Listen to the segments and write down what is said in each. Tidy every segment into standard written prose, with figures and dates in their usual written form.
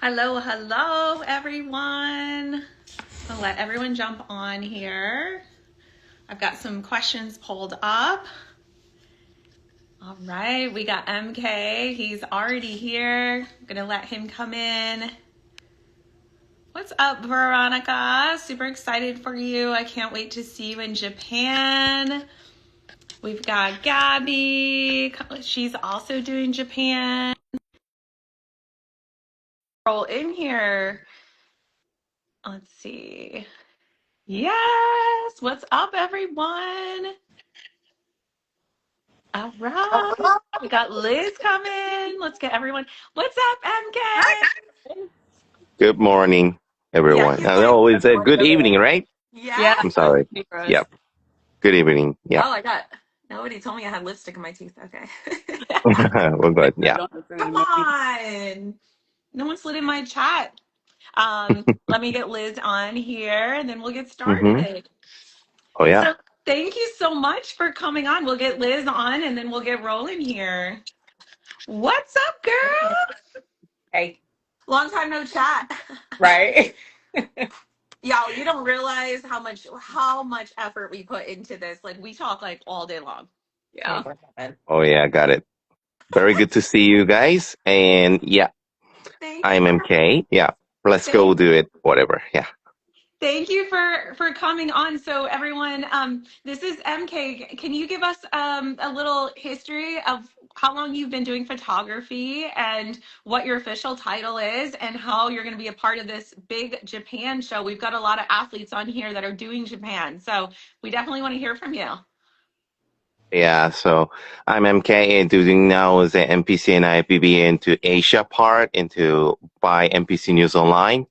Hello, hello, everyone. I'll let everyone jump on here. I've got some questions pulled up. All right, we got MK. He's already here. I'm gonna let him come in. What's up, Veronica? Super excited for you. I can't wait to see you in Japan. We've got Gabby. She's also doing Japan. Roll in here. Let's see. Yes. What's up, everyone? All right. We got Liz coming. Let's get everyone. What's up, MK? Good morning, Yeah, everyone. he's I like, always say good evening, right? yeah. I'm sorry. Yep. Good evening. Yep. Oh, I got. Nobody told me I had lipstick in my teeth. Okay. We're good. Yeah. Come on. No one slid in my chat. Let me get Liz on here and then we'll get Mm-hmm. started. Oh, yeah. So thank you so much for coming on. We'll get Liz on and then we'll get rolling here. What's up, girl? Hey, Long time no chat. right? Y'all, you don't realize how much effort we put into this. Like we talk like all day long. Yeah. Oh, yeah. Got it. Very good to see you guys. And yeah, Thank you I'm for MK. Yeah. Let's go thank do it. Whatever. Yeah. thank you for coming on. So everyone, this is MK. Can you give us a little history of how long you've been doing photography and what your official title is and how you're going to be a part of this big Japan show? We've got a lot of athletes on here that are doing Japan. So we definitely want to hear from you. Yeah. So I'm MK and doing now is the MPC and IFBB into Asia part into by MPC News Online.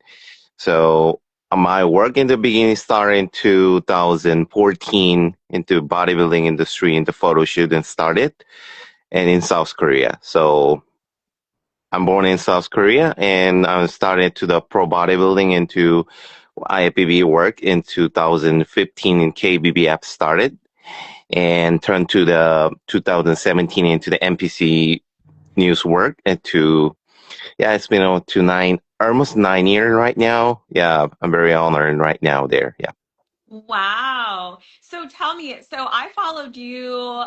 So my work in the beginning started in 2014 into bodybuilding industry, into photo shoot and started and in South Korea. So I'm born in South Korea and I started to the pro bodybuilding into IFBB work in 2015 in KBBF started and turned to the 2017 into the MPC news work into yeah, it's been to almost 9 years right now. Yeah, I'm very honored right now there. Yeah. Wow. So tell me, so I followed you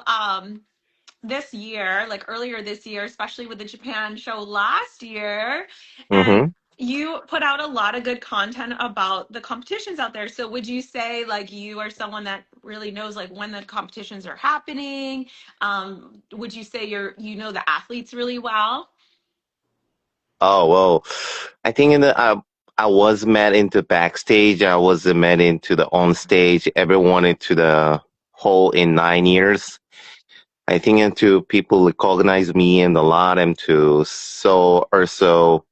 this year, like earlier this year, especially with the Japan show last year, and Mm-hmm. you put out a lot of good content about the competitions out there. So would you say like you are someone that really knows like when the competitions are happening? Would you say you know the athletes really well? Oh, well, I think I was met into backstage. I was met into the on stage. Everyone into the whole in 9 years. I think into people recognize me and a lot into so also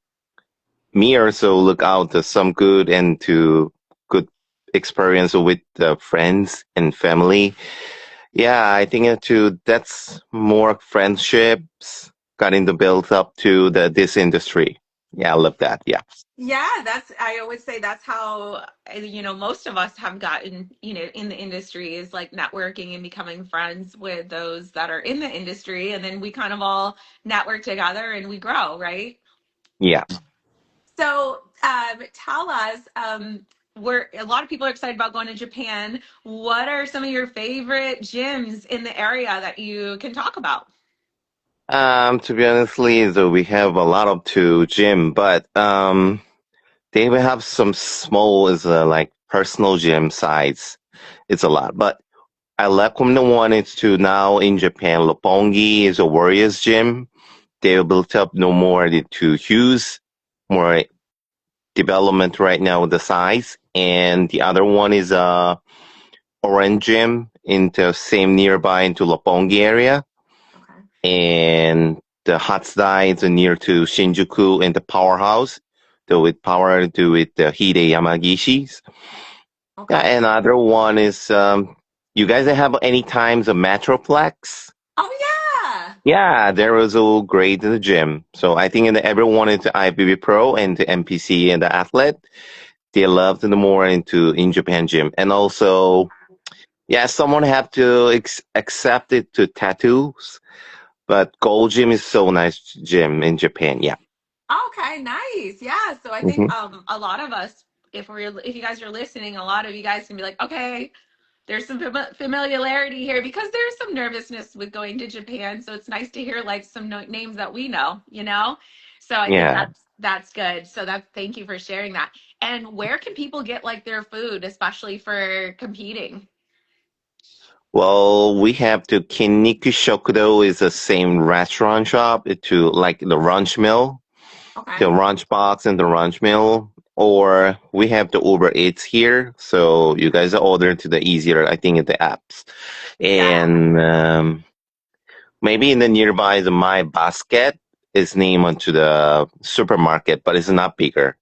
me also look out to some good and to good experience with friends and family. Yeah, I think too that's more friendships got into built up to this industry. Yeah, I love that. Yeah. Yeah, I always say that's how, most of us have gotten, in the industry is like networking and becoming friends with those that are in the industry. And then we kind of all network together and we grow, right? Yeah. So tell us, a lot of people are excited about going to Japan. What are some of your favorite gyms in the area that you can talk about? To be honestly, though we have a lot of to gym, but they will have some small is like personal gym sites. It's a lot, but I left from the one it's to now in Japan. Lopongi is a Warriors gym. They built up no more to Hughes, more development right now with the size. And the other one is Orange Gym into same nearby into Lopongi area. Okay. And the Hatsudai is near to Shinjuku and the Powerhouse. So with power to with the Hide Yamagishis. Yeah, Okay. another one is you guys have any times a Metroplex? Oh, yeah. Yeah, there was a great in the gym. So I think in everyone into IFBB Pro and to MPC and the athlete, they loved the more into in Japan gym. And also, yeah, someone have to accept it to tattoos. But Gold Gym is so nice gym in Japan. Yeah. Okay, nice. Yeah. So I think Hmm. a lot of us, if you guys are listening, a lot of you guys can be like, okay, there's some familiarity here because there's some nervousness with going to Japan. So it's nice to hear like some names that we know, you know? So I think Yeah. that's good. So that thank you for sharing that. And where can people get like their food, especially for competing? Well, we have to Kinniku Shokudo is the same restaurant shop to like the lunch mill, the Okay. lunch box and the lunch mill. Or we have the Uber Eats here, so you guys order to the easier, I think, in the apps. Yeah. And maybe in the nearby, the My Basket is named onto the supermarket, but it's not bigger.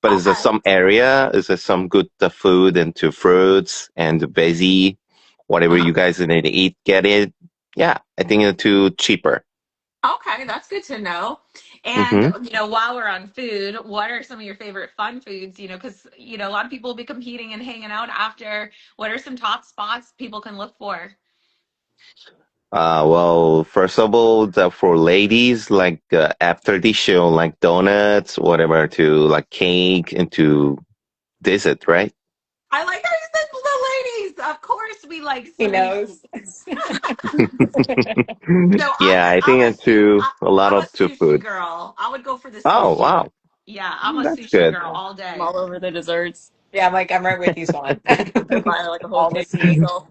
But is there Okay. some area? Is there some good food and to fruits and the veggie, whatever Uh-huh. you guys need to eat, get it. Yeah, I think it's too cheaper. Okay, that's good to know. And Hmm. while we're on food, what are some of your favorite fun foods? Because a lot of people will be competing and hanging out after. What are some top spots people can look for? Well, first of all, for ladies, like after the show, like donuts, whatever, to like cake and to dessert, right? I like how you said the ladies. Of course, we like He sweet. knows. So I'm Yeah, a I I'm think a it's su too I, a lot I'm a of to sushi food. girl. I would go for the Oh, sushi. wow, Yeah, I'm a that's sushi good. girl all I'm day. all over the desserts. Yeah, I'm right with you, Swan. I buy like a whole All the cake C. myself.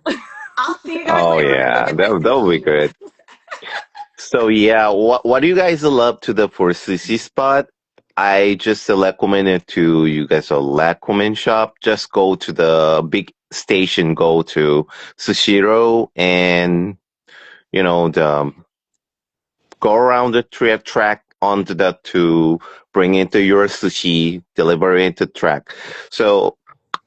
I'll see you guys Oh later. I'm gonna go yeah, get my that will be sushi. good. So yeah, what do you guys love to the for sushi spot? I just recommend it to you guys a recommend shop. Just go to the big station, go to Sushiro, and the go around the track onto that to bring into your sushi, deliver it to track. So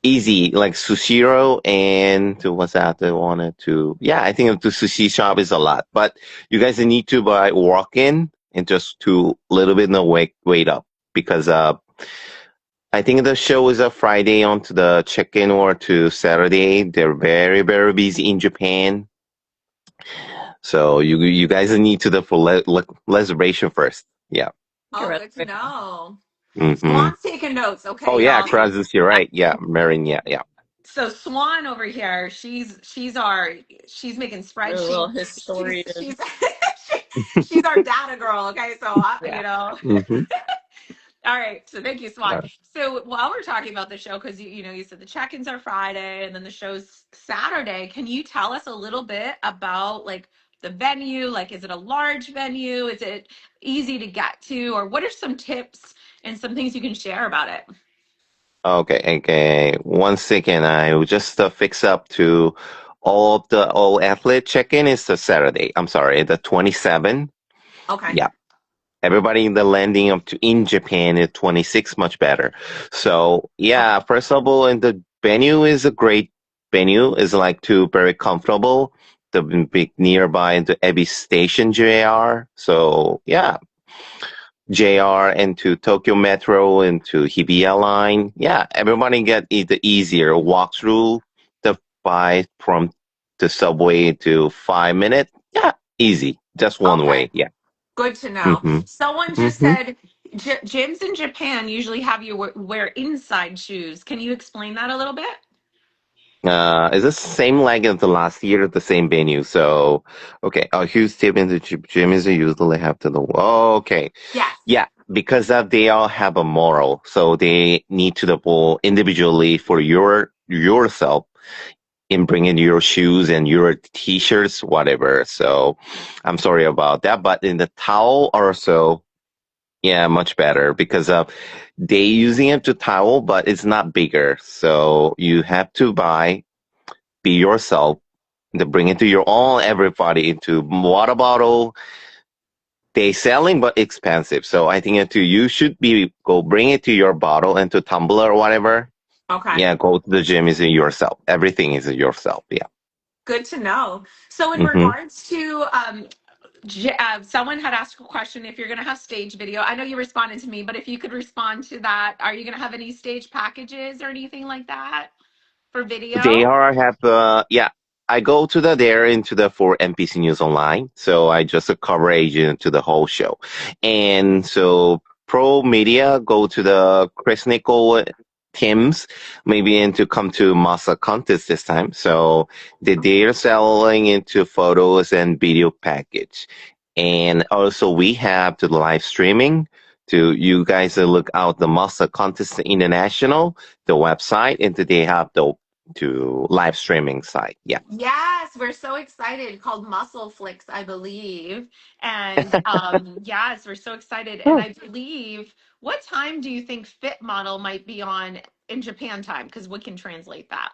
easy, like Sushiro and to what's that they wanted to yeah, I think the sushi shop is a lot. But you guys need to buy walk in and just to little bit no wait up because I think the show is a Friday onto the check-in or to Saturday. They're very, very busy in Japan. So you guys need to the for reservation first. Yeah. Oh, good to Reservation. know. Mm-hmm. Swan's taking notes. Oh Okay, yeah, y'all. Krasus, you're right. Yeah, Marin, yeah, yeah. So Swan over here, she's making A little spreadsheets. historian. She's our data girl. Okay, so Yeah. Mm-hmm. all right. So thank you, Swan. So while we're talking about the show, because you said the check-ins are Friday and then the show's Saturday. Can you tell us a little bit about like the venue? Like, is it a large venue? Is it easy to get to, or what are some tips and some things you can share about it? Okay, okay. 1 second. I will just fix up to all athlete check-in is the Saturday. I'm sorry, the 27. Okay. Yeah. Everybody in the landing up to in Japan is 26, much better. So Okay. yeah, first of all, and the venue is a great venue. Is like too very comfortable. The big nearby the Ebi Station JR. So yeah, JR into Tokyo Metro into Hibiya line. Yeah, everybody get it easier walk through the five from the subway to 5 minutes. Yeah, easy. Just one Okay. way. Yeah. Good to know. Mm-hmm. Someone just Mm-hmm. said gyms in Japan usually have you wear inside shoes. Can you explain that a little bit? It's the same like as the last year at the same venue. So, okay. A huge tip in the gym is usually have to the. Oh, okay. Yes. Yeah, because they all have a moral, so they need to the ball individually for yourself in bringing your shoes and your t-shirts, whatever. So, I'm sorry about that, but in the towel also, yeah, much better because they using it to towel, but it's not bigger, so you have to be yourself to bring it to your own everybody into water bottle they selling but expensive. So I think that you should be go bring it to your bottle and to tumbler or whatever. Okay. Yeah, go to the gym is yourself. Everything is yourself. Yeah. Good to know. So, in Mm-hmm. regards to someone had asked a question if you're going to have stage video. I know you responded to me, but if you could respond to that, are you going to have any stage packages or anything like that for They video? are have yeah. I go to the there into the for NPC News Online, so I just a cover agent to the whole show, and so pro media go to the Chris Nickel teams, maybe and to come to muscle contest this time. So they're selling into photos and video package. And also we have to live streaming to you guys look out the muscle contest international, the website, and they have the to live streaming site. Yeah. Yes, we're so excited. Called Muscle Flicks, I believe. And yes, we're so excited. And I believe, what time do you think Fit Model might be on in Japan time? Because we can translate that.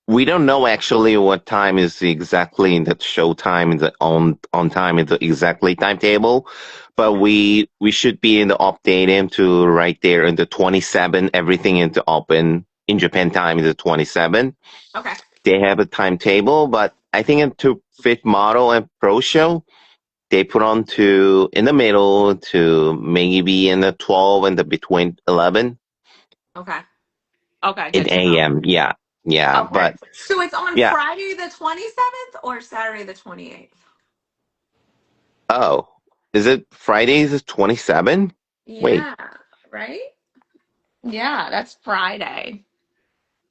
We don't know actually what time is exactly in the show time in the on time in the exactly timetable, but we should be in the update into right there in the 27. Everything into open in Japan time is the 27. Okay. They have a timetable, but I think into Fit Model and Pro Show they put on to in the middle to maybe in the 12 and the between 11 Okay. Okay. in Good to know. AM. Yeah, yeah, Okay. but So it's on yeah. Friday the 27th or Saturday the 28th? Oh, is it Fridays is 27? Wait. Yeah. Right? Yeah, that's Friday.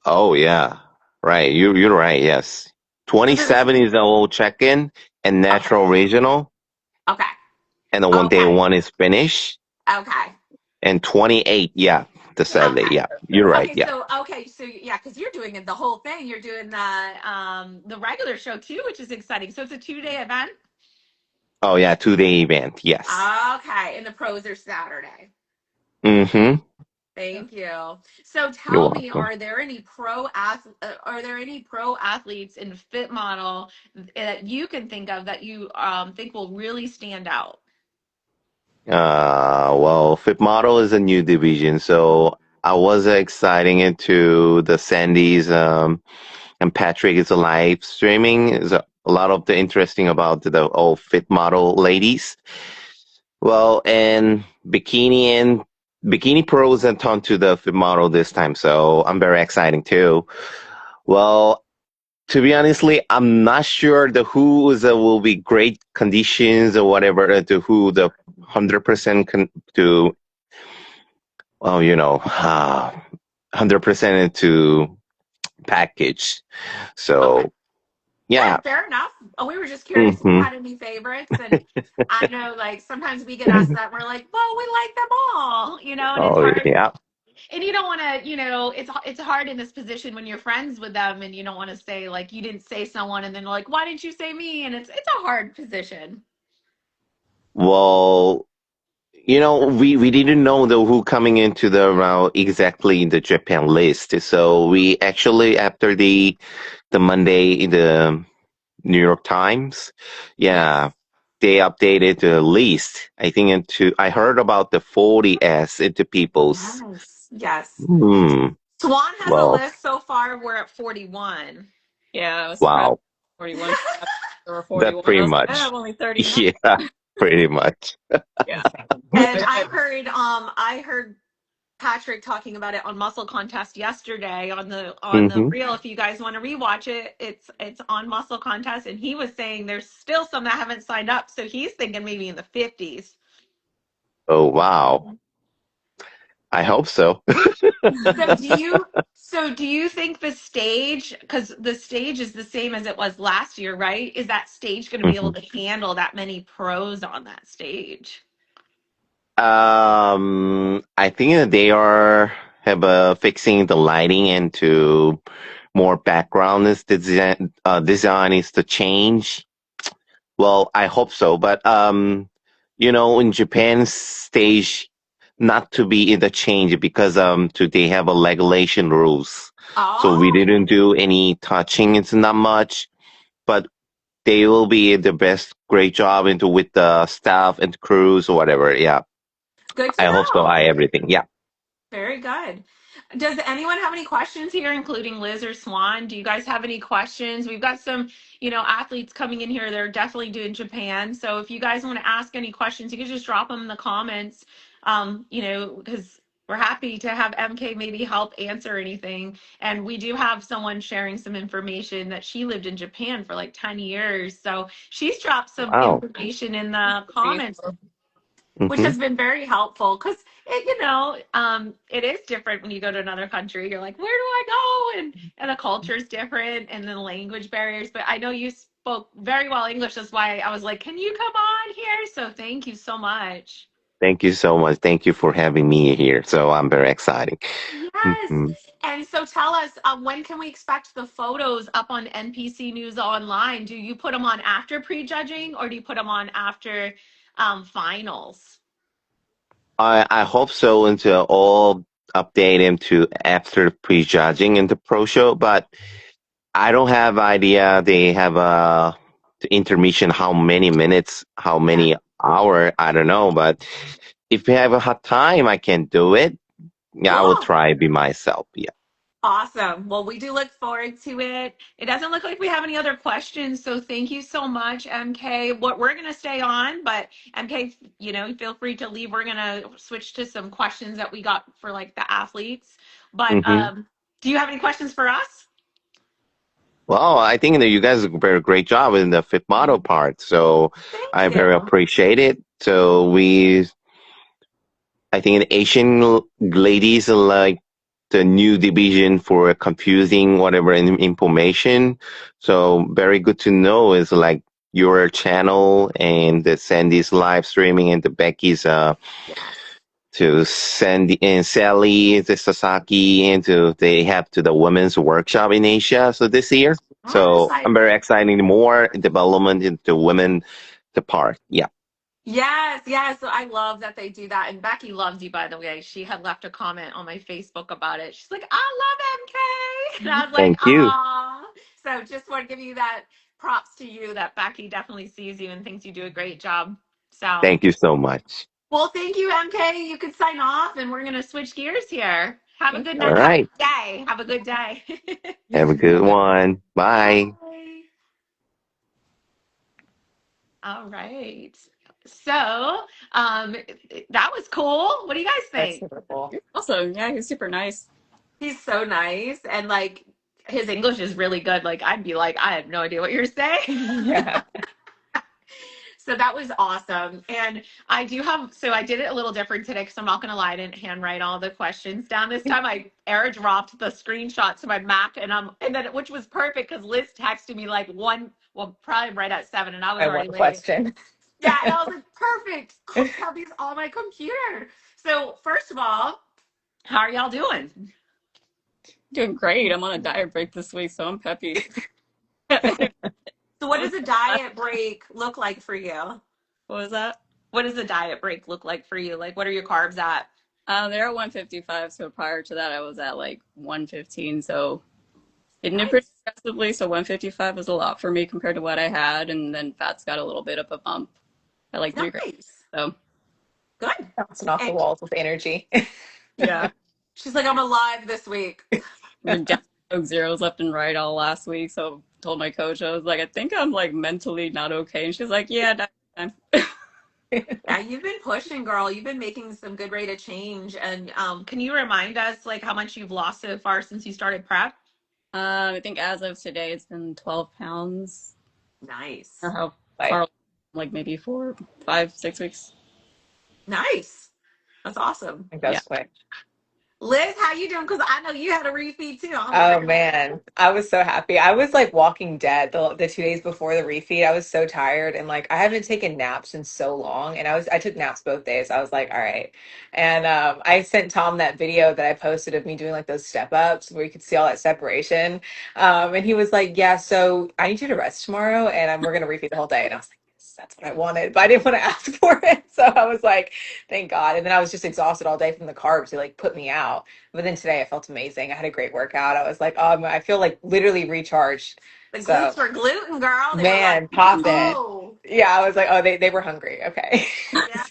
Oh yeah. Right. You're right. Yes. 27 is the old check-in and Okay. natural regional, Okay. and the one day Okay. one is finish, Okay. and 28, yeah, the Saturday. Okay. Yeah. You're right. Yeah. So yeah, because you're doing it the whole thing. You're doing the regular show too, which is exciting. So it's a 2-day event. Oh yeah, 2-day event. Yes. Okay, and the pros are Saturday. Mm-hmm. Thank you. So You're tell me, welcome. are there any pro athletes in Fit Model that you can think of that you think will really stand out? Well, Fit Model is a new division, so I was exciting into the Sandy's and Patrick is a live streaming. Is a lot of the interesting about the old Fit Model ladies. Well, and bikini pros and on to the Fit Model this time, so I'm very exciting too. Well, to be honestly, I'm not sure the who is will be great conditions or whatever to who the 100% to you know 100% into package. Okay. So Yeah, yeah. fair enough. Oh, we were just curious if you Hmm. had any favorites. And I know, like, sometimes we get asked that, and we're like, well, we like them all, and it's Oh hard. yeah. And you don't want to, it's hard in this position when you're friends with them, and you don't want to say, like, you didn't say someone, and then like, why didn't you say me? And it's a hard position. Well, we didn't know the who coming into the round exactly in the Japan list. So we actually after the Monday in the New York Times, yeah, Yes. they updated the list. I think into I heard about the 40S into people's. Yes. Yes. Hmm. Swan has a Well, list so far. We're at 41. Yeah, I was surprised. wow. 41. There were That 41. I pretty was like, I much. have only 39. Yeah, pretty much. Yeah. And But I heard Patrick talking about it on Muscle Contest yesterday on the Hmm. reel. If you guys want to rewatch it, it's on Muscle Contest, and he was saying there's still some that haven't signed up, so he's thinking maybe in the 50s. Oh wow. I hope so. So do you think the stage, because the stage is the same as it was last year, right? Is that stage going to be able Mhm. to handle that many pros on that stage? I think that they are have fixing the lighting into more background is design is to change. Well, I hope so, but in Japan's stage, not to be in the change because they have a regulation rules, so we Oh, didn't do any touching. It's not much, but they will be the best, great job into with the staff and crews or whatever. Yeah, good to I hope so. know. Everything. Yeah. Very good. Does anyone have any questions here, including Liz or Swan? Do you guys have any questions? We've got some, athletes coming in here. They're definitely doing Japan. So if you guys want to ask any questions, you can just drop them in the comments. Because we're happy to have MK maybe help answer anything. And we do have someone sharing some information that she lived in Japan for like 10 years. So she's dropped some Wow. information in the comments, which Hmm. has been very helpful because it is different when you go to another country. You're like, where do I go? And the culture is different and the language barriers. But I know you spoke very well English. That's why I was like, can you come on here? So thank you so much. Thank you so much. Thank you for having me here. So I'm very excited. Yes. Hmm. And so tell us, when can we expect the photos up on NPC News Online? Do you put them on after prejudging or do you put them on after finals? I hope so into all update into after prejudging into pro show, but I don't have idea. They have the intermission, how many minutes, how Yeah. many hour, I don't know. But if you have a hot time, I can do it. Yeah, I will Cool. try be myself. Yeah. Awesome. Well, we do look forward to it. It doesn't look like we have any other questions, so thank you so much, MK. What we're going to stay on, but MK, feel free to leave. We're going to switch to some questions that we got for like the athletes. But Hmm. do you have any questions for us? Well, I think that you guys do a very great job in the fit model part. So Thank I very you. appreciate it. So I think the Asian ladies like the new division for confusing whatever information. So very good to know is like your channel and the Sandy's live streaming and the Becky's Yes. to Sandy and Sally, the Sasaki, and they have to the women's workshop in Asia. So this year, I'm so I'm very excited. excited more development into women the part. Yeah, Yes, yes. So I love that they do that. And Becky loves you, by the way. She had left a comment on my Facebook about it. She's like, I love MK. And I was like, thank you, ah. So just want to give you that props to you that Becky definitely sees you and thinks you do a great job. So, thank you so much. well, thank you, MK. You can sign off and we're going to switch gears here. Have a Thank good All night. Have right, a good day. Have a good day. have a good one. Bye. Bye. All right. So, that was cool. What do you guys That's think? super cool. you. Awesome. Yeah, he's super nice. He's so nice and like his English is really good. Like I'd be like, I have no idea what you're saying. Yeah. So that was awesome. And I did it a little different today because I'm not going to lie, I didn't handwrite all the questions down this time. I airdropped the screenshot to my Mac and then which was perfect because Liz texted me like probably right at 7 and I was I already want late. question. Yeah. And I was like, perfect. I'll have these on my computer. So first of all, how are y'all doing? Doing great. I'm on a diet break this week, so I'm peppy. So what does a diet break look like for you? What was that? What does a diet break look like for you? Like, what are your carbs at? They're at 155, so prior to that, I was at like 115. So hitting it pretty Nice. aggressively. So 155 was a lot for me compared to what I had, and then fats got a little bit of a bump at like 3 grams. Nice. So Good. Bouncing off the And walls with energy. yeah, she's like, I'm alive this week. we're down Coke zeros left and right all last week. So told my coach, I was like, I think I'm like mentally not okay, and she's like, Yeah, diet time. Yeah, you've been pushing, girl. You've been making some good rate of change. And can you remind us like how much you've lost so far since you started prep? I think as of today, it's been 12 pounds. Or Nice. how Like, far, like maybe 4, 5, 6 weeks. Nice. That's awesome. I think Yeah. that's quick. Liz, how you doing? Because I know you had a refeed too. I'm Oh wondering. man, I was so happy. I was like walking dead the 2 days before the refeed. I was so tired and like I haven't taken naps in so long. And I took naps both days. I was like, all right. And I sent Tom that video that I posted of me doing like those step ups where you could see all that separation. And he was like, yeah, so I need you to rest tomorrow and we're gonna refeed the whole day. And I was like, yes, that's what I wanted, but I didn't want to ask for it. So I was like, thank God. And then I was just exhausted all day from the carbs. It like put me out. But then today I felt amazing. I had a great workout. I was like, I feel like literally recharged. The So, glutes were gluten, girl. They were like, man, popping. oh, Yeah, I was like, oh, they were hungry. Okay. yes.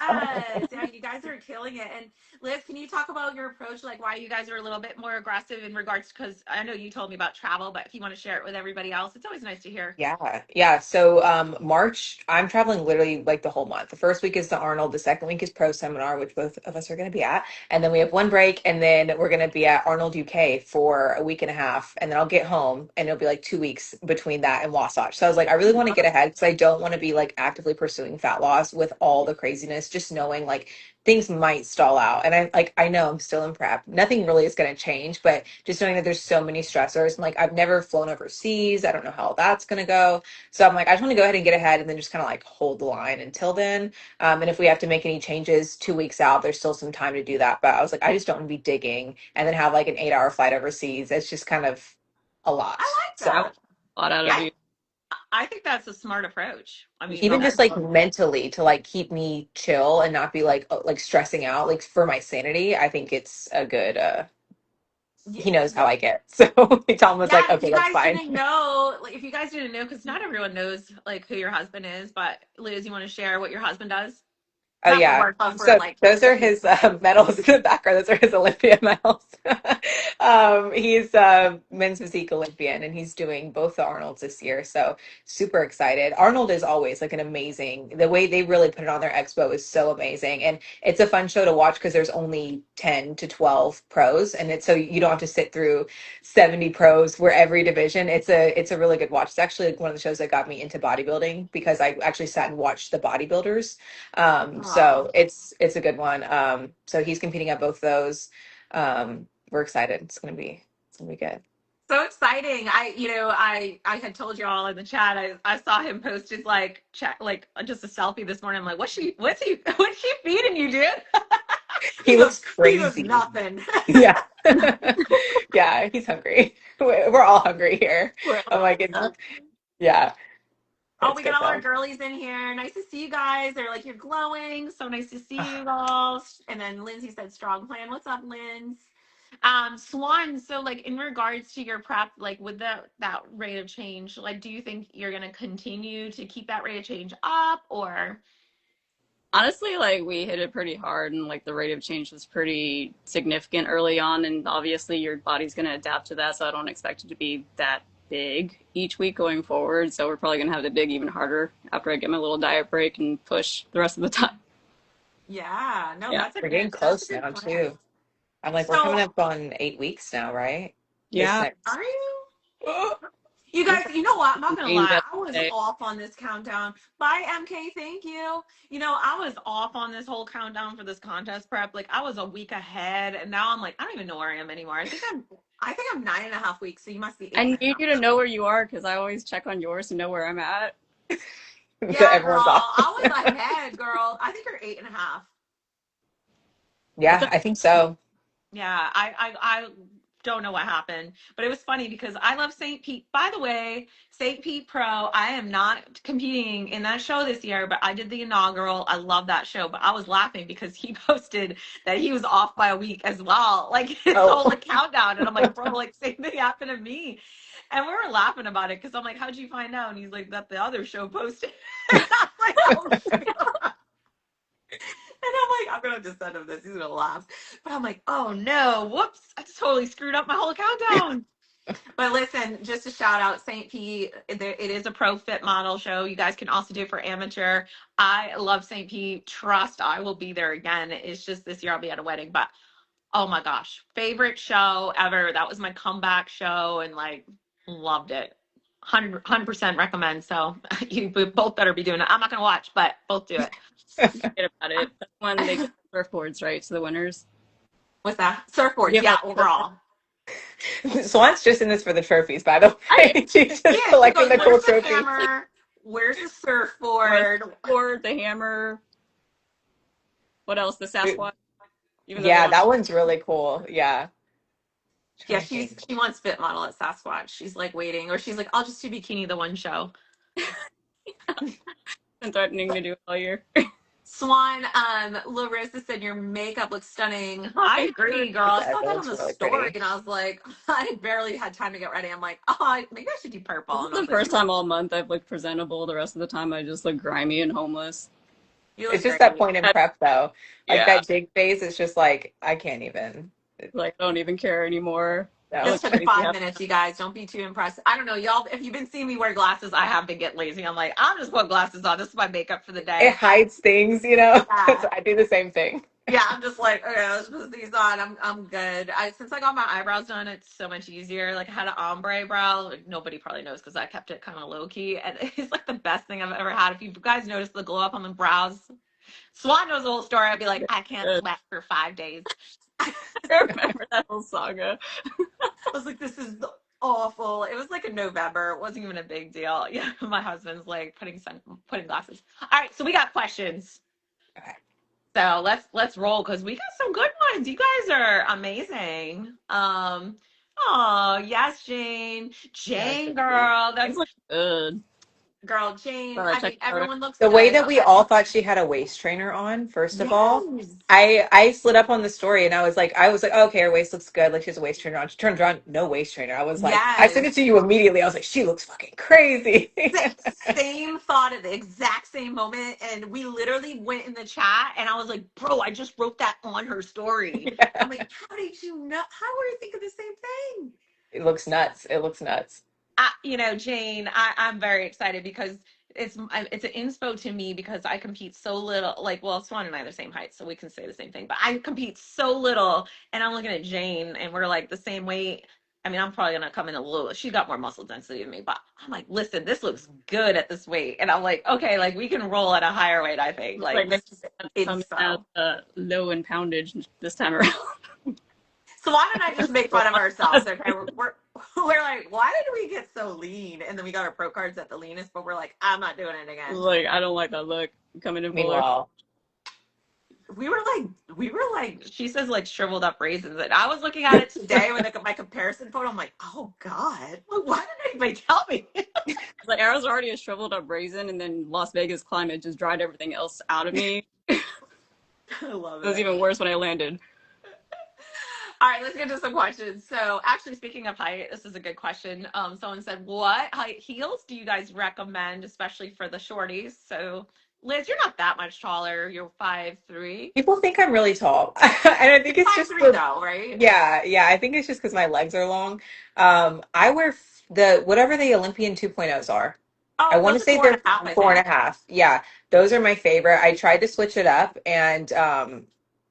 Yeah, You guys are killing it. And Liz, can you talk about your approach, like why you guys are a little bit more aggressive in regards, because I know you told me about travel, but if you want to share it with everybody else, it's always nice to hear. Yeah, yeah. So March, I'm traveling literally like the whole month. The first week is the Arnold, the second week is Pro Seminar, which both of us are going to be at. And then we have one break, and then we're going to be at Arnold UK for a week and a half. And then I'll get home, and it'll be like 2 weeks between that and Wasatch. So I was like, I really want to get ahead because I don't want to be like actively pursuing fat loss with all the craziness, just knowing like things might stall out. And I know I'm still in prep. Nothing really is going to change, but just knowing that there's so many stressors. And like I've never flown overseas. I don't know how that's going to go. So I'm like, I just want to go ahead and get ahead and then just kind of like hold the line until then. And if we have to make any changes 2 weeks out, there's still some time to do that. But I was like, I just don't want to be digging and then have like an 8 hour flight overseas. It's just kind of a lot. I like I So want that. a lot out of yeah, you. I think that's a smart approach. I mean, even just that's like mentally to like keep me chill and not be like stressing out like for my sanity. I think it's a good yeah, he knows how I get. So Tom was like, yeah. If okay, you that's guys fine. didn't know, like if you guys didn't know, because not everyone knows like who your husband is, but Liz, you want to share what your husband does? Oh Not for yeah. work, but for So like. those are his medals in the background. Those are his Olympia medals. He's a men's physique Olympian, and he's doing both the Arnolds this year. So super excited. Arnold is always like an amazing. The way they really put it on their expo is so amazing, and it's a fun show to watch because there's only 10 to 12 pros, and it's so you don't have to sit through 70 pros for every division. It's a really good watch. It's actually like one of the shows that got me into bodybuilding because I actually sat and watched the bodybuilders. Oh, So it's a good one. So he's competing at both those. We're excited. It's gonna be good. so exciting. I had told you all in the chat, I saw him post his like chat, like just a selfie this morning. I'm like, what's she feeding you, dude? He looks He goes, crazy. nothing. Yeah. Yeah, he's hungry. We're all hungry here. We're I'm like, yeah, Oh, it's we got good all our though. girlies in here. Nice to see you guys. They're like, you're glowing. So nice to see you all. And then Lindsay said, strong plan. What's up, Linz? Swan, so like in regards to your prep, like with that rate of change, like do you think you're gonna continue to keep that rate of change up or honestly, like we hit it pretty hard and like the rate of change was pretty significant early on, and obviously your body's going to adapt to that, so I don't expect it to be that big each week going forward. So we're probably going to have to dig even harder after I get my little diet break and push the rest of the time. yeah, no, Yeah. We're getting that's a close good now plan. too. I'm like, we're So coming up on 8 weeks now, right? This Yeah. next. are you? You guys, you know what? I'm not gonna Being lie. that I was day. off on this countdown. Bye, MK. Thank you. I was off on this whole countdown for this contest prep. Like I was a week ahead, and now I'm like, I don't even know where I am anymore. I think I'm 9.5 weeks. So you must be eight I and a need half. you to know where you are because I always check on yours to know where I'm at. That Yeah, girl. everyone's off. I was ahead, girl. I think you're 8.5. It's Yeah, I think so. Yeah, I don't know what happened, but it was funny because I love St. Pete. By the way, St. Pete Pro, I am not competing in that show this year, but I did the inaugural. I love that show, but I was laughing because he posted that he was off by a week as well, like his whole Oh, like, countdown. And I'm like, bro, like same thing happened to me. And we were laughing about it because I'm like, how'd you find out? And he's like, that the other show posted. And I'm like, oh my God. And I'm like, I'm gonna just send him this. He's gonna laugh. But I'm like, oh no, whoops. I just totally screwed up my whole countdown. But listen, just a shout out, St. Pete. It is a pro fit model show. You guys can also do it for amateur. I love St. Pete. Trust, I will be there again. It's just this year I'll be at a wedding. But oh my gosh, favorite show ever. That was my comeback show and like loved it. 100% recommend. So you both better be doing it. I'm not gonna watch, but both do it. forget about it. That's when they give surfboards, right, to the winners. What's that? You Surfboards, give yeah, out surfboards. overall. Swan's just in this for the trophies, by the I way. She's just Yeah, she collecting goes, the cool where's the trophies. hammer? Where's the want surfboard? the surfboard, the hammer. What else? The Sasquatch. Even though they Yeah, don't. that one's really cool. Yeah. Yeah, Trying to think. she wants fit model at Sasquatch. She's like waiting, or she's like, I'll just do bikini the one show. Been threatening to do it all year. Swan, Larissa said your makeup looks stunning. I Thank you. agree, girl. I Yeah, saw that that on looks the really story, pretty. and I was like, I barely had time to get ready. I'm like, oh, maybe I should do purple. This is And I the was like, first time all month I've looked presentable. The rest of the time I just look grimy and homeless. You It's look just that great. point in prep though. Like Yeah, that jig phase is just like I can't even. like I don't even care anymore. I No. Just look took crazy. 5 minutes, you guys. Don't be too impressed. I don't know, y'all. If you've been seeing me wear glasses, I have been getting lazy. I'm like, I'm just putting glasses on. This is my makeup for the It day. hides things, you know. Yeah. So I do the same thing. Yeah, I'm just like, okay, let's put these on. I'm good. Since I got my eyebrows done, it's so much easier. Like I had an ombre brow. Like, nobody probably knows because I kept it kind of low key, and it's like the best thing I've ever had. If you guys notice the glow up on the brows, Swan knows the whole story. I'd be like, I can't Good. sweat for 5 days. I I remember that whole saga. was like, this is awful. It was like in November. It wasn't even a big deal. Yeah, my husband's like putting glasses. All right, so we got questions. Okay. So let's roll because we got some good ones. You guys are amazing. Oh yes, Jane. Nice Jane to see. girl. Things That's look good. girl Jane. Thought I I mean checked the photo. everyone looks The way good. that we all thought she had a waist trainer on, first of all, Yes. I slid up on the story and I was like, oh, okay, her waist looks good. Like she has a waist trainer on. She turns around, no waist trainer. I was like, I Yes. sent it to you immediately. I was like, she looks fucking crazy. Same thought at the exact same moment. And we literally went in the chat and I was like, bro, I just wrote that on her story. I'm like, how did you know? How were you thinking the same thing? It looks nuts. It looks nuts. Jane, I'm very excited because it's an inspo to me because I compete so little. Like, well, Swan and I are the same height, so we can say the same thing. But I compete so little, and I'm looking at Jane, and we're like the same weight. I mean, I'm probably gonna come in a little. She got more muscle density than me, but I'm like, listen, this looks good at this weight, and I'm like, okay, like we can roll at a higher weight. I think Looks like like they this is have to come in inspo. at low in poundage this time around. So why don't I just make fun of ourselves? Okay, we're like, why did we get so lean? And then we got our pro cards at the leanest, but we're like, I'm not doing it again. Like I don't like that look. Coming in fuller. Meanwhile, We were like, she says like shriveled up raisins. And I was looking at it today with my comparison photo. I'm like, oh God, why didn't anybody tell me? Like I was already a shriveled up raisin, and then Las Vegas climate just dried everything else out of me. I love It was it. even worse when I landed. All right, let's get to some questions. So, actually, speaking of height, this is a good question. Someone said, "What height heels do you guys recommend, especially for the shorties?" So, Liz, you're not that much taller. You're 5'3". people think I'm really tall. And I think You're it's five just three though, right? yeah, I think it's just because my legs are long. I wear the whatever the Olympian 2.0s are. I Oh, want to those are say four and they're a half, I four and think. a half. Yeah, those are my favorite. I tried to switch it up and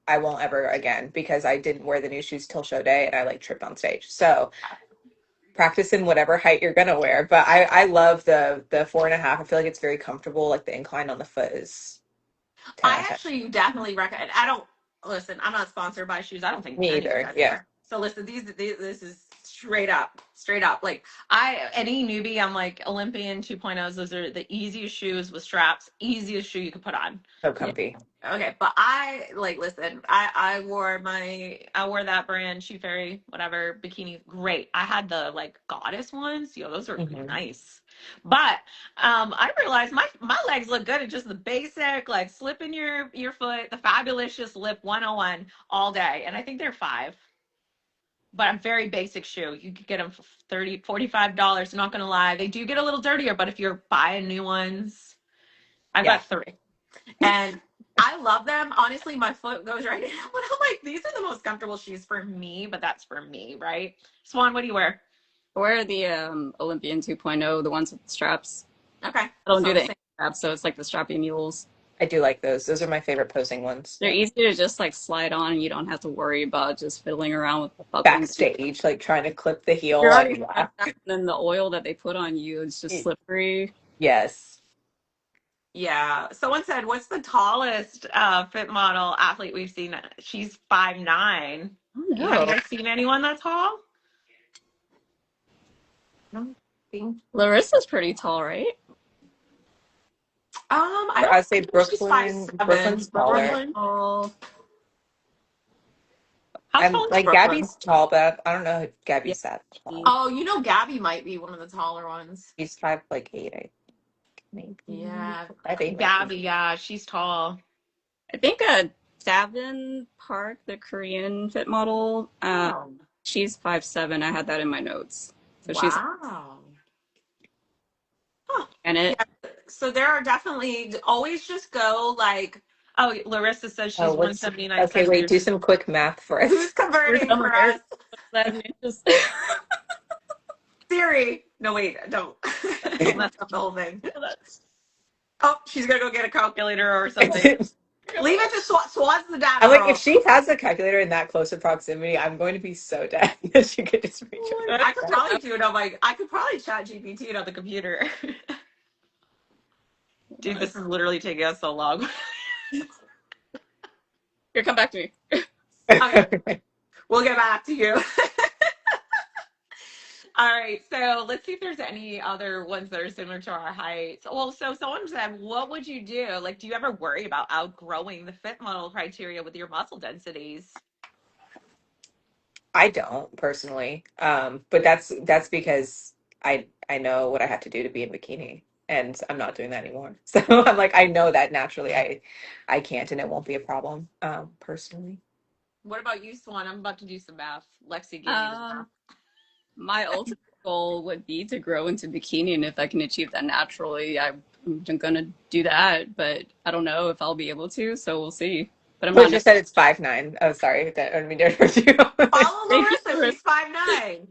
I won't ever again because I didn't wear the new shoes till show day and I like tripped on stage. So practice in whatever height you're gonna wear. But I love the 4.5. I feel like it's very comfortable. Like the incline on the foot is 10 out I of 10. actually definitely recommend. I don't listen. I'm not sponsored by shoes. I don't think Me any of you either. guys Yeah. are. So listen, these this is straight up, straight up. Like any newbie, I'm like Olympian 2.0s. Those are the easiest shoes with straps, easiest shoe you could put on. So Yeah. comfy. Okay, but I like listen. I wore that brand Shoe Fairy whatever bikini. Great. I had the like goddess ones. Those are Hmm. nice. But I realized my legs look good at just the basic like slip in your foot, the Fabulicious Lip 101 all day, and I think they're five. But a very basic shoe. You could get them for $45. I'm not gonna lie, they do get a little dirtier. But if you're buying new ones, I've Yeah. got three. And I love them. Honestly, my foot goes right in. But I'm like, these are the most comfortable shoes for me, but that's for me, right? Swan, what do you wear? I wear the Olympian 2.0, the ones with the straps. Okay. I don't So do the the same. straps, so it's like the strappy mules. I do like those. Those are my favorite posing ones. They're easy to just like slide on, and you don't have to worry about just fiddling around with the buckling. Backstage, like trying to clip the You're heel already and stressed out, and then the oil that they put on you is just slippery. yes. Yeah. Someone said, what's the tallest fit model athlete we've seen? She's 5'9". Oh Have you no, guys seen anyone that tall? No, think Larissa's pretty tall, right? I don't I'd say think she's Brooklyn. 5'7". Brooklyn's taller. Brooklyn. Oh, How I'm tall is like Brooklyn? Gabby's tall, but I don't know if yeah. Gabby's that tall. Oh, Gabby might be one of the taller ones. She's 5'8", I think, maybe Yeah. 5'8" maybe. Gabby, yeah, she's tall. I think Savin Park, the Korean fit model, Oh. she's 5'7". I had that in my notes, so she's Wow. Huh. in it. Yeah. so there are definitely always just go like, oh, Larissa says she's Oh, what's 179 okay? Wait, do centimeters. some quick math for Who's us. converting I'm for like, us? that means just Siri. No, wait, don't. Don't mess up the whole thing. Oh, she's gonna go get a calculator or something. Leave it to Swan's the data I'm like, if girl. she has a calculator in that close of proximity, I'm going to be so dead that she could just reach over. I could probably do it on my. I could probably chat GPT it on the computer. Dude, this is literally taking us so long. here, come back to me. Okay, we'll get back to you. All right, so let's see if there's any other ones that are similar to our heights. Well, so someone said, what would you do? Like, do you ever worry about outgrowing the fit model criteria with your muscle densities? I don't personally, but that's because I know what I have to do to be in bikini, and I'm not doing that anymore. So I'm like, I know that naturally I can't, and it won't be a problem, personally. What about you, Swan? I'm about to do some math. Lexi gave me the math. Um, my ultimate goal would be to grow into bikini, and if I can achieve that naturally, I'm gonna do that. But I don't know if I'll be able to, so we'll see. But I'm But not just said it's 5'9". Oh, sorry, that I didn't mean to interrupt you. Follow Larissa. necessarily. She's 5'9".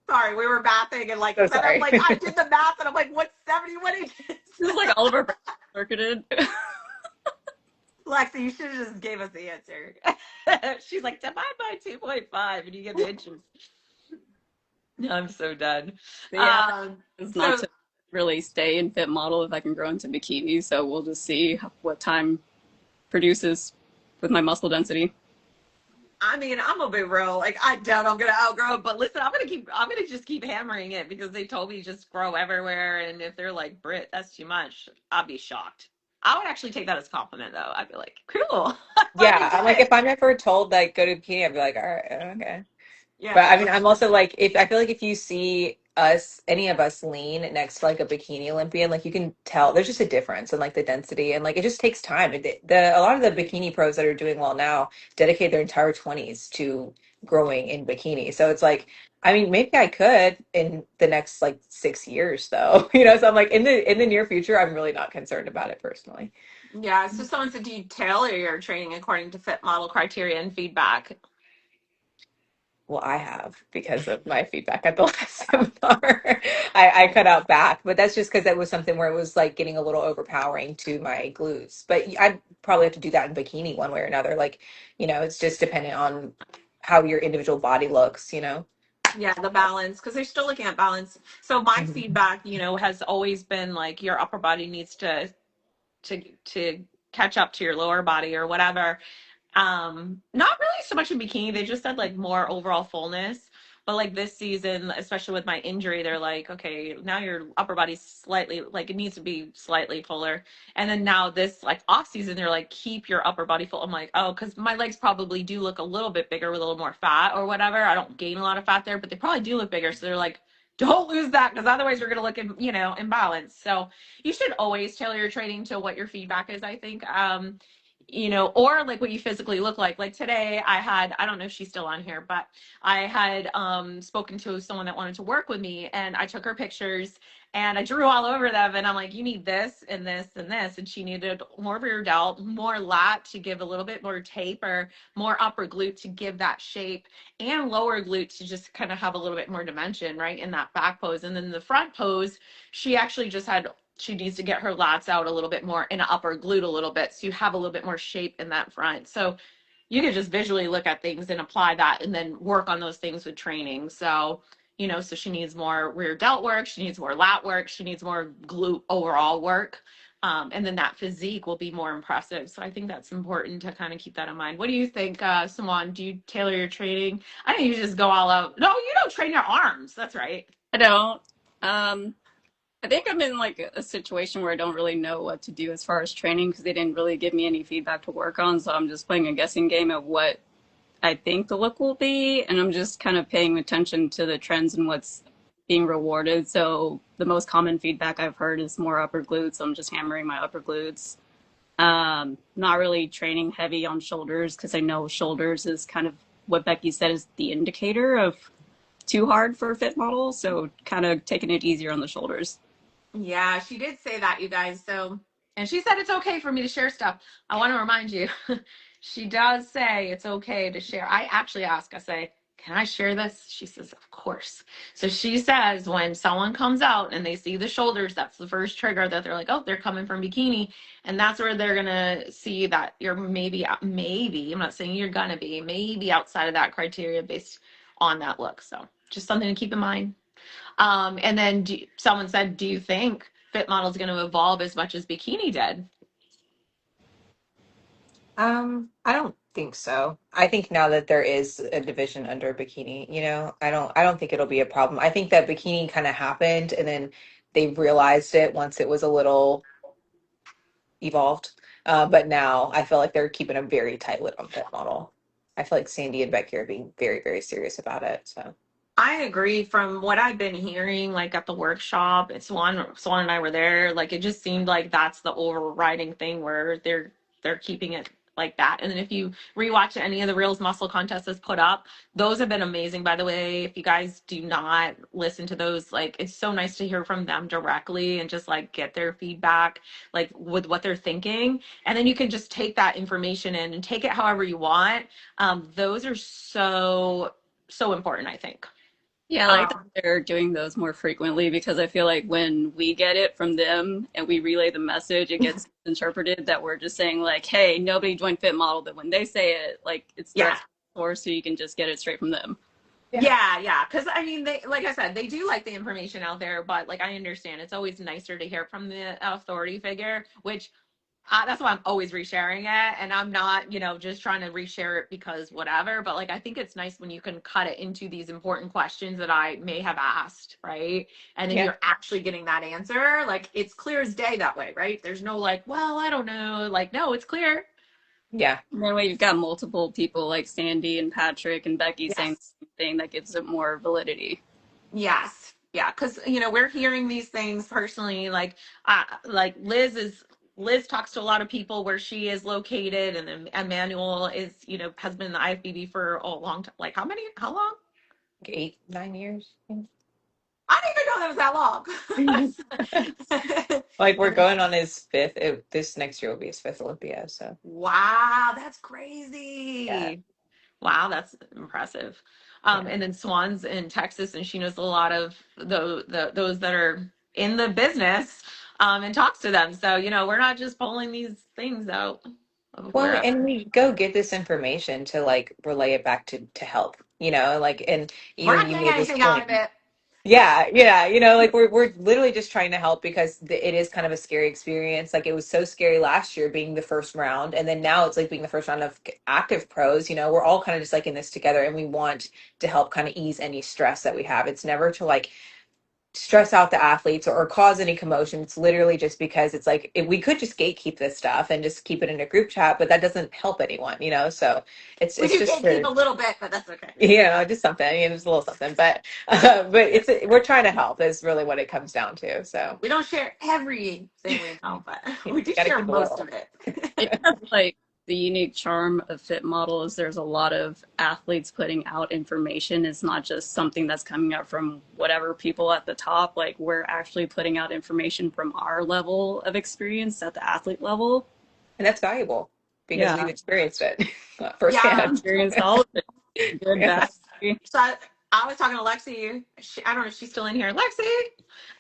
Sorry, we were mathing and like So then I'm sorry. like I did the math and I'm like, what's 71 inches? This is like all of our brains circuited. Lexi, you should have just gave us the answer. She's like, divide by 2.5 and you get the inches. I'm so done. But yeah, it's not So to really stay in fit model if I can grow into bikini. So we'll just see what time produces with my muscle density. I mean, I'm gonna be real. Like, I doubt I'm gonna outgrow it, but listen, I'm gonna just keep hammering it because they told me just grow everywhere. And if they're like, Britt, that's too much, I'll be shocked. I would actually take that as a compliment, though. I'd be like, cool, I fucking Yeah, I'm did like, it. if I'm ever told like go to bikini, I'd be like, all right, okay. But I Yeah, mean, I'm also like, if I feel like if you see us, any of us lean next to like a bikini Olympian, like you can tell there's just a difference in like the density, and like it just takes time. A lot of the bikini pros that are doing well now dedicate their entire 20s to growing in bikini. So it's like, I mean, maybe I could in the next like 6 years though, So I'm like, in the near future, I'm really not concerned about it personally. yeah. So someone said, do you tailor your training according to fit model criteria and feedback? Well, I have because of my feedback at the last seminar. I cut out back, but that's just because it was something where it was like getting a little overpowering to my glutes. But I'd probably have to do that in bikini one way or another. Like, it's just dependent on how your individual body looks. Yeah, the balance, because they're still looking at balance. So my Mhm. feedback, has always been like your upper body needs to catch up to your lower body or whatever. Not really so much in bikini. They just said like more overall fullness. But like this season, especially with my injury, they're like, okay, now your upper body's slightly like it needs to be slightly fuller. And then now this like off season, they're like, keep your upper body full. I'm like, oh, because my legs probably do look a little bit bigger with a little more fat or whatever. I don't gain a lot of fat there, but they probably do look bigger. So they're like, don't lose that because otherwise you're gonna look in, imbalanced. So you should always tailor your training to what your feedback is, I think. Or like what you physically look like. Like today I don't know if she's still on here, but I had spoken to someone that wanted to work with me and I took her pictures and I drew all over them and I'm like, you need this and this and this. And she needed more rear delt, more lat to give a little bit more taper, more upper glute to give that shape, and lower glute to just kind of have a little bit more dimension, right, in that back pose. And then the front pose, she needs to get her lats out a little bit more and upper glute a little bit so you have a little bit more shape in that front. So you can just visually look at things and apply that and then work on those things with training. So, so she needs more rear delt work, she needs more lat work, she needs more glute overall work. And then that physique will be more impressive. So I think that's important to kind of keep that in mind. What do you think, Simone? Do you tailor your training? I know you just go all out. No, you don't train your arms. That's right. I don't. I think I'm in like a situation where I don't really know what to do as far as training because they didn't really give me any feedback to work on. So I'm just playing a guessing game of what I think the look will be. And I'm just kind of paying attention to the trends and what's being rewarded. So the most common feedback I've heard is more upper glutes. So I'm just hammering my upper glutes. Not really training heavy on shoulders because I know shoulders is kind of what Becky said is the indicator of too hard for a fit model. So kind of taking it easier on the shoulders. Yeah, she did say that, you guys. So, and she said it's okay for me to share stuff. I want to remind you, she does say it's okay to share. I actually ask, I say, can I share this? She says, of course. So she says when someone comes out and they see the shoulders, that's the first trigger that they're like, oh, they're coming from bikini. And that's where they're going to see that you're maybe, I'm not saying you're going to be, maybe outside of that criteria based on that look. So just something to keep in mind. And then someone said, do you think fit model is going to evolve as much as bikini did? I don't think so. I think now that there is a division under bikini, I don't think it'll be a problem. I think that bikini kind of happened and then they realized it once it was a little evolved. But now I feel like they're keeping a very tight lid on fit model. I feel like Sandy and Becky are being very, very serious about it. So I agree from what I've been hearing, like at the workshop, Swan and I were there. Like it just seemed like that's the overriding thing where they're keeping it like that. And then if you rewatch any of the Reels Muscle contests that's put up, those have been amazing, by the way. If you guys do not listen to those, like it's so nice to hear from them directly and just like get their feedback, like with what they're thinking. And then you can just take that information in and take it however you want. Those are so important, I think. Yeah, I like that they're doing those more frequently because I feel like when we get it from them and we relay the message, it gets interpreted that we're just saying like, "Hey, nobody joined Fit Model," but when they say it, like it's Yeah. direct source, so you can just get it straight from them. Yeah. Because I mean, they, like I said, they do like the information out there, but like I understand it's always nicer to hear from the authority figure, which that's why I'm always resharing it. And I'm not, just trying to reshare it because whatever. But like, I think it's nice when you can cut it into these important questions that I may have asked, right? And then yeah, you're actually getting that answer. Like, it's clear as day that way, right? There's no like, well, I don't know. Like, no, it's clear. yeah, And then when you've got multiple people like Sandy and Patrick and Becky saying Yes. the same thing, that gives it more validity. Yes. Yeah. Cause we're hearing these things personally, like, Liz talks to a lot of people where she is located, and then Emmanuel is, has been in the IFBB for a long time. Like how long? like 8, 9 years. I didn't even know that was that long. Like we're And then, going on his fifth. This next year will be his fifth Olympia. So wow, that's yeah, crazy. Wow, that's impressive. yeah. And then Swan's in Texas, and she knows a lot of those that are in the business, and talks to them. So, we're not just pulling these things out of Well, wherever. and we go get this information to like relay it back to help, like, and We're even not you getting made this anything out point. of it. Yeah, like we're literally just trying to help because it is kind of a scary experience. Like it was so scary last year being the first round, and then now it's like being the first round of active pros. We're all kind of just like in this together, and we want to help kind of ease any stress that we have. It's never to like stress out the athletes or cause any commotion. It's literally just because it's like if we could just gatekeep this stuff and just keep it in a group chat, but that doesn't help anyone. So it's We it's do just gatekeep to a little bit, but that's okay. just something, just a little something, but we're trying to help is really what it comes down to. So We don't share everything we know, but we do got to share keep a most little. of it. I think that's like the unique charm of Fit Model is there's a lot of athletes putting out information. It's not just something that's coming up from whatever people at the top. Like we're actually putting out information from our level of experience at the athlete level. And that's valuable because we've Yeah, experienced it Yeah. firsthand. experienced all of it, good, bad. Yes. So I was talking to Lexi. I don't know if she's still in here. Lexi.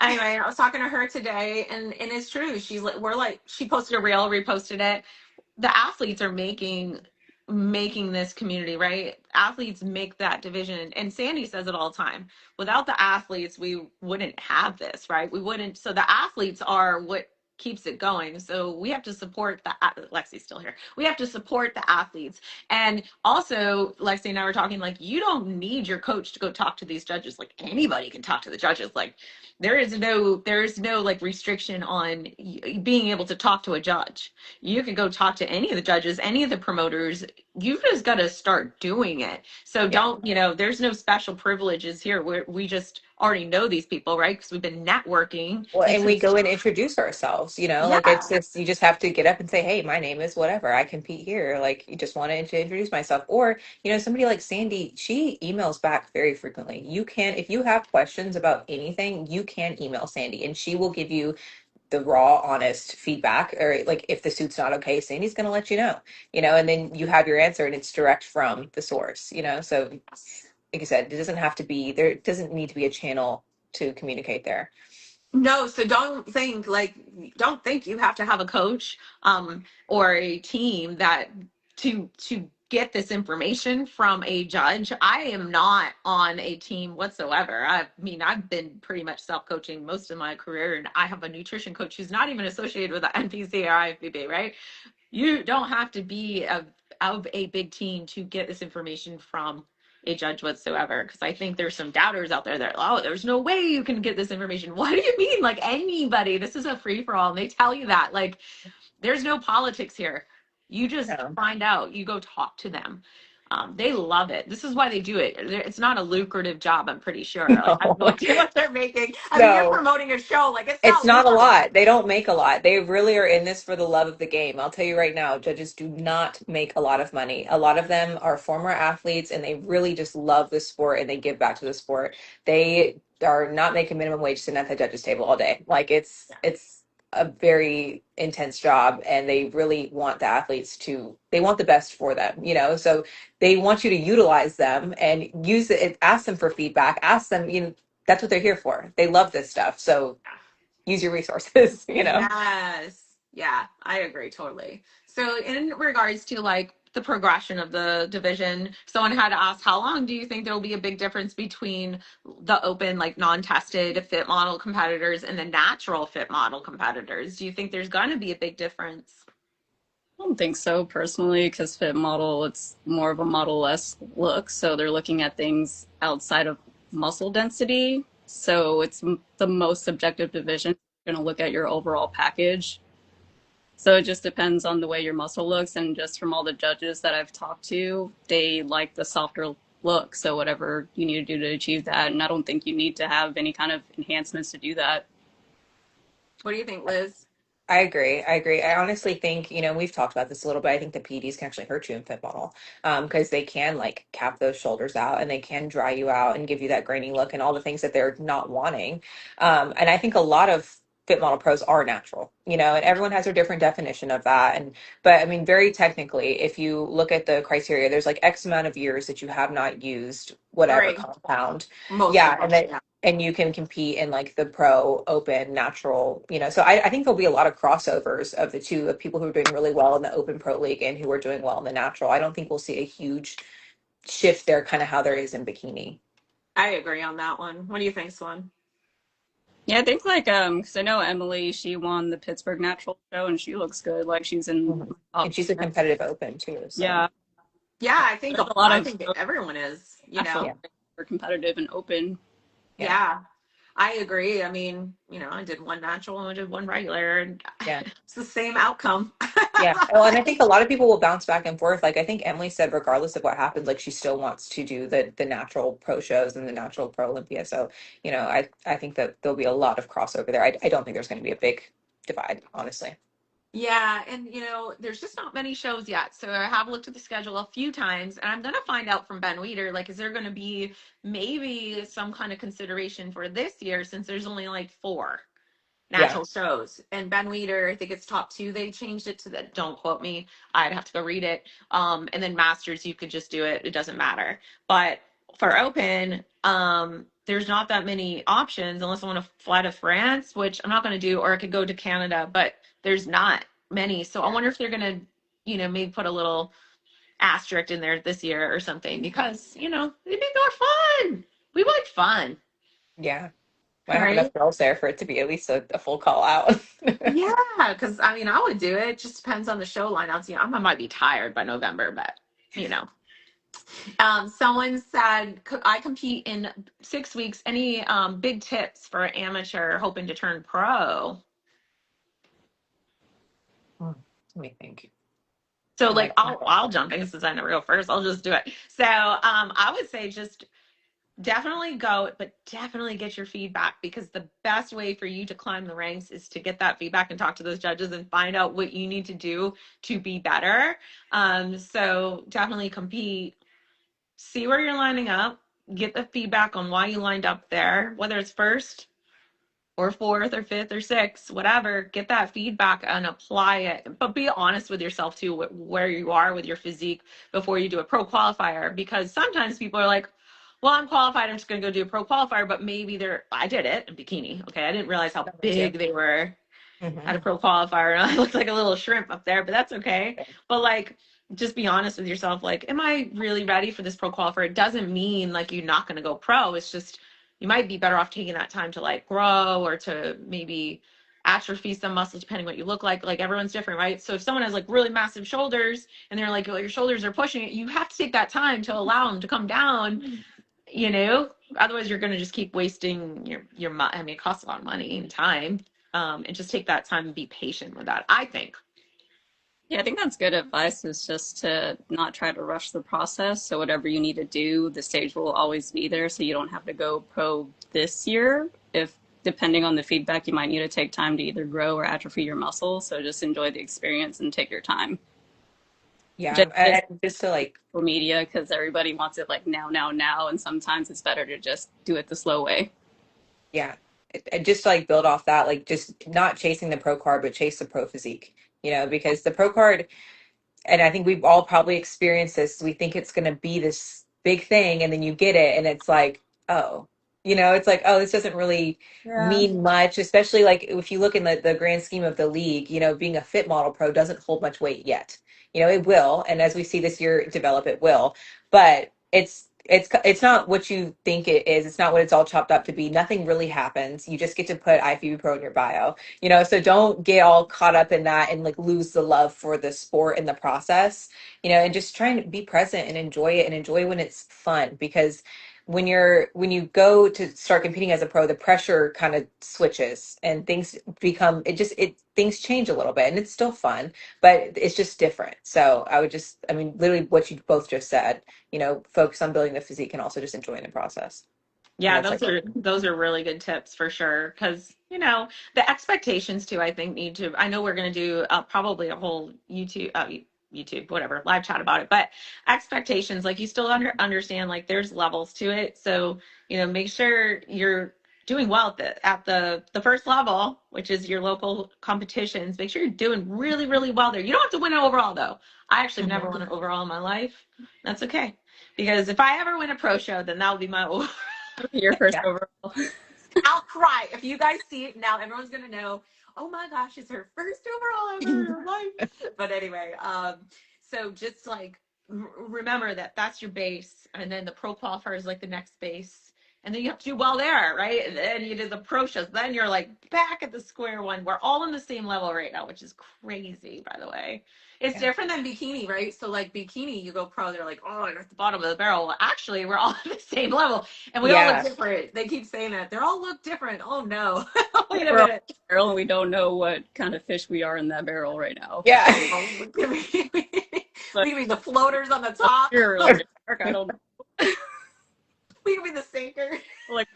Anyway, I was talking to her today, and it's true. She posted a reel, reposted it. The athletes are making this community, right? Athletes make that division, and Sandy says it all the time. Without the athletes, we wouldn't have this, right? We wouldn't. So the athletes are what keeps it going. So we have to support the Lexi's still here. We have to support the athletes. And also Lexi and I were talking, like, you don't need your coach to go talk to these judges. Like, anybody can talk to the judges. Like, there is no like restriction on being able to talk to a judge. You could go talk to any of the judges, any of the promoters. you've just got to start doing it. So Yeah. don't, there's no special privileges here. We just already know these people, right? Because we've been networking. Well, And and we since, go and introduce ourselves, like it's yeah, just, you just have to get up and say, hey, my name is whatever. I compete here. Like, you just wanted to introduce myself. Or, somebody like Sandy, she emails back very frequently. You can, if you have questions about anything, you can email Sandy and she will give you the raw, honest feedback. Or like, if the suit's not okay, Sandy's going to let and then you have your answer and it's direct from the source. So, like I said, it doesn't have to be there, it doesn't need to be a channel to communicate there. no, so don't think you have to have a coach or a team that to get this information from a judge. I am not on a team whatsoever. I mean, I've been pretty much self-coaching most of my career, and I have a nutrition coach who's not even associated with the NPC or IFBB, right? You don't have to be of a big team to get this information from a judge whatsoever, because I think there's some doubters out there that, oh, there's no way you can get this information. What do you mean? Like, anybody, this is a free-for-all, and they tell you that. Like, there's no politics here. You just Yeah. find out, you go talk to them. They love it. This is why they do it. It's not a lucrative job, I'm pretty sure. Like, I have no No, idea what they're making. I mean, you're no, promoting a show, like, it's it's not not a lucrative. lot. They don't make a lot. They really are in this for the love of the game. I'll tell you right now, judges do not make a lot of money. A lot of them are former athletes and they really just love the sport and they give back to the sport. They are not making minimum wage sitting at the judges table all day. Like, it's a very intense job and they really want the athletes to, they want the best for them. So they want you to utilize them and use it, ask them for feedback, ask them, that's what they're here for. They love this stuff. So use your resources. Yes. Yeah, I agree totally. So in regards to like the progression of the division, someone had asked, how long do you think there will be a big difference between the open, like non-tested fit model competitors and the natural fit model competitors? Do you think there's going to be a big difference? I don't think so personally, because fit model, it's more of a model-less look. So they're looking at things outside of muscle density. So it's the most subjective division. You're going to look at your overall package. So it just depends on the way your muscle looks. And just from all the judges that I've talked to, they like the softer look. So whatever you need to do to achieve that. And I don't think you need to have any kind of enhancements to do that. What do you think, Liz? I agree. I agree. I honestly think, we've talked about this a little bit. I think the PEDs can actually hurt you in fit model because they can like cap those shoulders out and they can dry you out and give you that grainy look and all the things that they're not wanting. And I think a lot of fit model pros are natural, and everyone has their different definition of that. But I mean, very technically, if you look at the criteria, there's like X amount of years that you have not used whatever 3. compound. Most Yeah. of And them. then Yeah. and you can compete in like the pro open natural, so I think there'll be a lot of crossovers of the two, of people who are doing really well in the open pro league and who are doing well in the natural. I don't think we'll see a huge shift there, kind of how there is in bikini. I agree on that one. What do you think, Swan? Yeah, I think like because I know Emily, she won the Pittsburgh Natural Show and she looks good. Like she's in Mhm. top And she's a 10. competitive open too, so Yeah, Yeah, I think there's a lot I of think everyone is, natural yeah, are competitive and open. yeah, Yeah, I agree. I mean, I did one natural and I did one regular, and yeah. it's the same outcome. Yeah. Well, and I think a lot of people will bounce back and forth. Like I think Emily said, regardless of what happens, like she still wants to do the natural pro shows and the natural pro Olympia. So, I think that there'll be a lot of crossover there. I don't think there's going to be a big divide, honestly. Yeah, and there's just not many shows yet. So I have looked at the schedule a few times, and I'm gonna find out from Ben Weeder, like, is there gonna be maybe some kind of consideration for this year since there's only like 4 Yeah. natural shows. And Ben Weeder, I think it's top 2. They changed it to that. Don't quote me. I'd have to go read it. And then Masters, you could just do it. It doesn't matter. But for Open, there's not that many options unless I want to fly to France, which I'm not going to do, or I could go to Canada, but there's not many. So I wonder if they're going to, maybe put a little asterisk in there this year or something because, it'd be more fun. We like fun, Yeah. I have right? enough girls there for it to be at least a full call out. Yeah, because I mean, I would do it. It just depends on the show lineups. I might be tired by November, but you know. Someone said, I compete in 6 weeks. Any big tips for an amateur hoping to turn pro? Let me think. So I'm like like, I'll jump in since I never go first. I'll just do it. So I would say just definitely go, but definitely get your feedback, because the best way for you to climb the ranks is to get that feedback and talk to those judges and find out what you need to do to be better. So definitely compete, see where you're lining up, get the feedback on why you lined up there, whether it's first or fourth or fifth or sixth, whatever, get that feedback and apply it. But be honest with yourself too, where you are with your physique before you do a pro qualifier, because sometimes people are like, well, I'm qualified, I'm just going to go do a pro qualifier, but maybe I did it in bikini. Okay. I didn't realize how big they were at a pro qualifier, and I looked like a little shrimp up there, but that's okay. But like, just be honest with yourself. Like, am I really ready for this pro qualifier? It doesn't mean like you're not going to go pro. It's just, you might be better off taking that time to like grow, or to maybe atrophy some muscles depending what you look like. Like, everyone's different, right? So if someone has like really massive shoulders and they're like, well, your shoulders are pushing it, you have to take that time to allow them to come down, you know, otherwise you're going to just keep wasting I mean, it costs a lot of money and time. And just take that time and be patient with that, I think. Yeah, I think that's good advice, is just to not try to rush the process. So whatever you need to do, the stage will always be there. So you don't have to go pro this year. If depending on the feedback, you might need to take time to either grow or atrophy your muscles. So just enjoy the experience and take your time. yeah, Just just to like, social media, because everybody wants it like now, now, now. And sometimes it's better to just do it the slow way. yeah, and just to like build off that, like just not chasing the pro card, but chase the pro physique, because the pro card, and I think we've all probably experienced this. We think it's going to be this big thing, and then you get it, and it's like, oh, it's like, oh, this doesn't really Yeah. mean much. Especially like if you look in the grand scheme of the league, being a fit model pro doesn't hold much weight yet. It will, and as we see this year develop, it will. But it's not what you think it is. It's not what it's all chopped up to be. Nothing really happens. You just get to put IFBB Pro in your bio. So don't get all caught up in that and like lose the love for the sport in the process, and just try and be present and enjoy it, and enjoy when it's fun. Because when you go to start competing as a pro, the pressure kind of switches and things become, things change a little bit, and it's still fun, but it's just different. So I mean, literally what you both just said, focus on building the physique and also just enjoying the process. And Yeah, that's like, those are really good tips for sure. Because the expectations too, I think need to. I know we're going to do probably a whole YouTube, whatever, live chat about it. But expectations, like, you still understand, like, there's levels to it. So make sure you're doing well at the first level, which is your local competitions. Make sure you're doing really, really well there. You don't have to win it overall, though. I actually have never won it overall in my life. That's okay, because if I ever win a pro show, then that'll be my Your first yeah. overall. I'll cry. If you guys see it now, everyone's gonna know, oh my gosh, it's her first overall ever in her life. But anyway, so just like remember that that's your base, and then the pro qualifier is like the next base, and then you have to do well there, right? And then you do the pro shows, then you're like back at the square one. We're all on the same level right now, which is crazy, by the way. It's Yeah. different than bikini, right? So like bikini, you go pro, they're like, oh, you're at the bottom of the barrel. Well, actually, we're all at the same level, and we all look Yeah. different. They keep saying that. They all look different. Oh no. Wait a We're all in minute. the barrel and we don't know what kind of fish we are in that barrel right now. Yeah. Oh, look at me. But Look at me, the floaters on the top. you're really dark. I don't know. Look at me, the sinker. Like,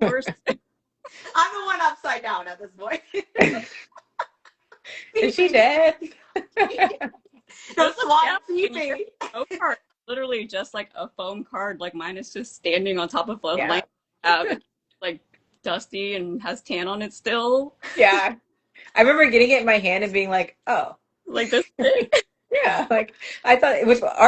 worst. I'm the one upside down at this point. Is she dead? The SWAT Yeah, TV. foam card. Literally just like a foam card. Like, mine is just standing on top of a Yeah. lamp. It's like dusty and has tan on it still. Yeah. I remember getting it in my hand and being like, oh, Like this big. yeah. Like I thought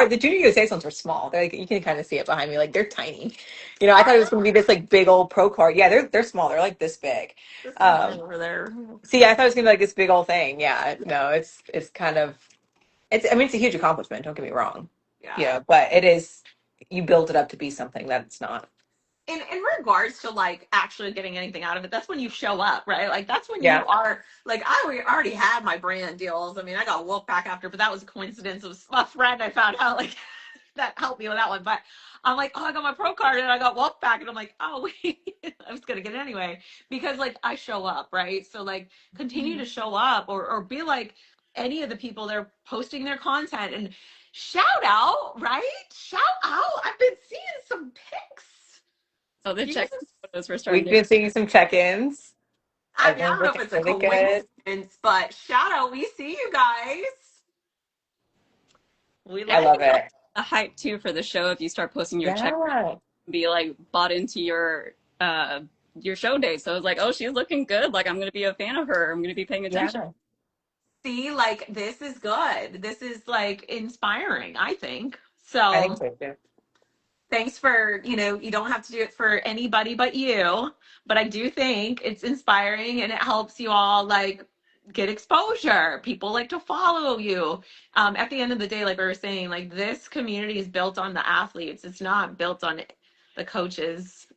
the Junior USA ones were small. They're like, you can kind of see it behind me. Like they're tiny. I thought it was going to be this like big old pro card. Yeah, they're small. They're like this big. This is mine over there. See, I thought it was going to be like this big old thing. Yeah. No, it's kind of, I mean, it's a huge accomplishment. Don't get me wrong. Yeah. But it is, you build it up to be something that it's not. In regards to like actually getting anything out of it, that's when you show up, right? Like that's when Yeah. you are like, I already had my brand deals. I mean, I got woke back after, but that was a coincidence. It was a friend I found out like that helped me with that one. But I'm like, oh, I got my pro card and I got woke back, and I'm like, oh wait, I was gonna get it anyway, because like I show up, right? So like continue to show up, or be like, any of the people that are posting their content. And shout out, right? Shout out. I've been seeing some pics. So the You guys check photos we're starting We've to. been seeing some check-ins. I mean, I Everyone's don't know if looking it's a really good. coincidence, but shout out. We see you guys. We Yeah, I like love it. it. the hype too for the show. If you start posting your check, Yeah. be like bought into your show day. So it's like, oh, she's looking good. Like I'm gonna be a fan of her. I'm gonna be paying attention. Yeah. See, like, this is good. This is like inspiring, I think. I think So so too. thanks for, you don't have to do it for anybody but you, but I do think it's inspiring and it helps you all like get exposure. People like to follow you. At the end of the day, like we were saying, like this community is built on the athletes. It's not built on the coaches.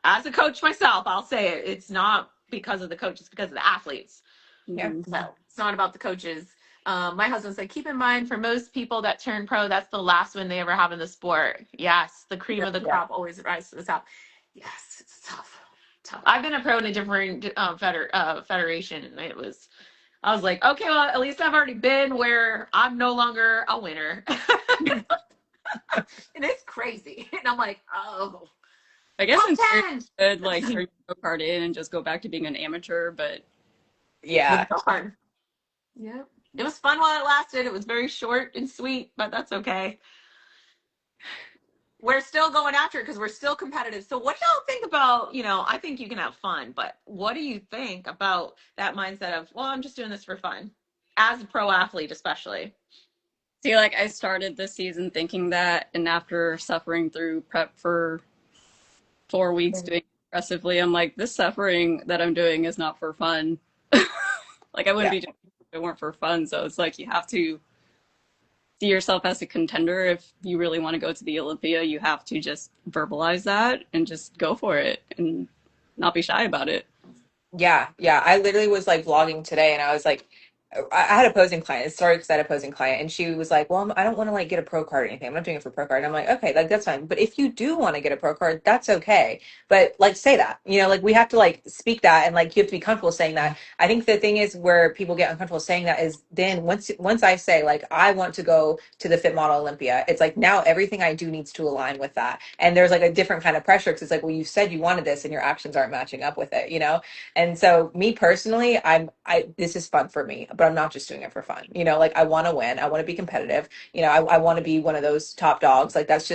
As a coach myself, I'll say it. It's not because of the coaches, because of the athletes. Yeah. Mhm. So it's not about the coaches. My husband said, keep in mind for most people that turn pro, that's the last win they ever have in the sport. Yes, the cream of the Yeah. crop always rises to the top. Yes, it's tough. Tough. I've been a pro in a different federation, and I was like, okay, well, at least I've already been where I'm no longer a winner. And it's crazy. And I'm like, oh, I guess top in theory, 10. you could like turn your pro card in and just go back to being an amateur, but Yeah. It's fun. Yeah. It was fun while it lasted. It was very short and sweet, but that's okay. We're still going after it because we're still competitive. So what y'all think about, I think you can have fun, but what do you think about that mindset of, well, I'm just doing this for fun as a pro athlete, especially? see, like I started this season thinking that, and after suffering through prep for 4 weeks doing it aggressively, I'm like, this suffering that I'm doing is not for fun. Like I wouldn't Yeah. be doing it if it weren't for fun. So it's like you have to see yourself as a contender. If you really want to go to the Olympia, you have to just verbalize that and just go for it and not be shy about it. Yeah, yeah. I literally was like vlogging today and I was like, I had a posing client. It started because I had a posing client and she was like, well, I don't want to like get a pro card or anything. I'm not doing it for pro card. And I'm like, okay, like that's fine. But if you do want to get a pro card, that's okay. But like say that, like we have to like speak that and like you have to be comfortable saying that. I think the thing is where people get uncomfortable saying that is then once I say like I want to go to the Fit Model Olympia, it's like now everything I do needs to align with that. And there's like a different kind of pressure because it's like, well, you said you wanted this and your actions aren't matching up with it. And so me personally, I this is fun for me, but I'm not just doing it for fun. Like I want to win. I want to be competitive. I want to be one of those top dogs. Like that's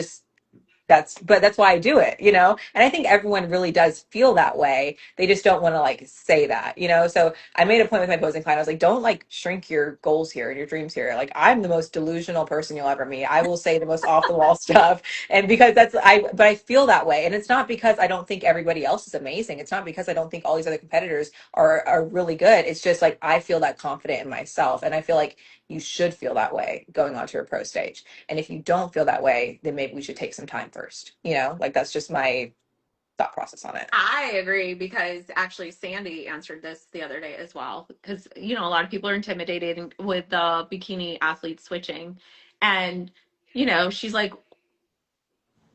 why I do it. And I think everyone really does feel that way. They just don't want to like say that. So I made a point with my posing client. I was like, don't like shrink your goals here and your dreams here. Like I'm the most delusional person you'll ever meet. I will say the most off the wall stuff. And because but I feel that way. And it's not because I don't think everybody else is amazing. It's not because I don't think all these other competitors are really good. It's just like I feel that confident in myself. And I feel like you should feel that way going onto a pro stage. And if you don't feel that way, then maybe we should take some time first. Like that's just my thought process on it. I agree because actually Sandy answered this the other day as well. Because, a lot of people are intimidated with the bikini athletes switching. And, she's like,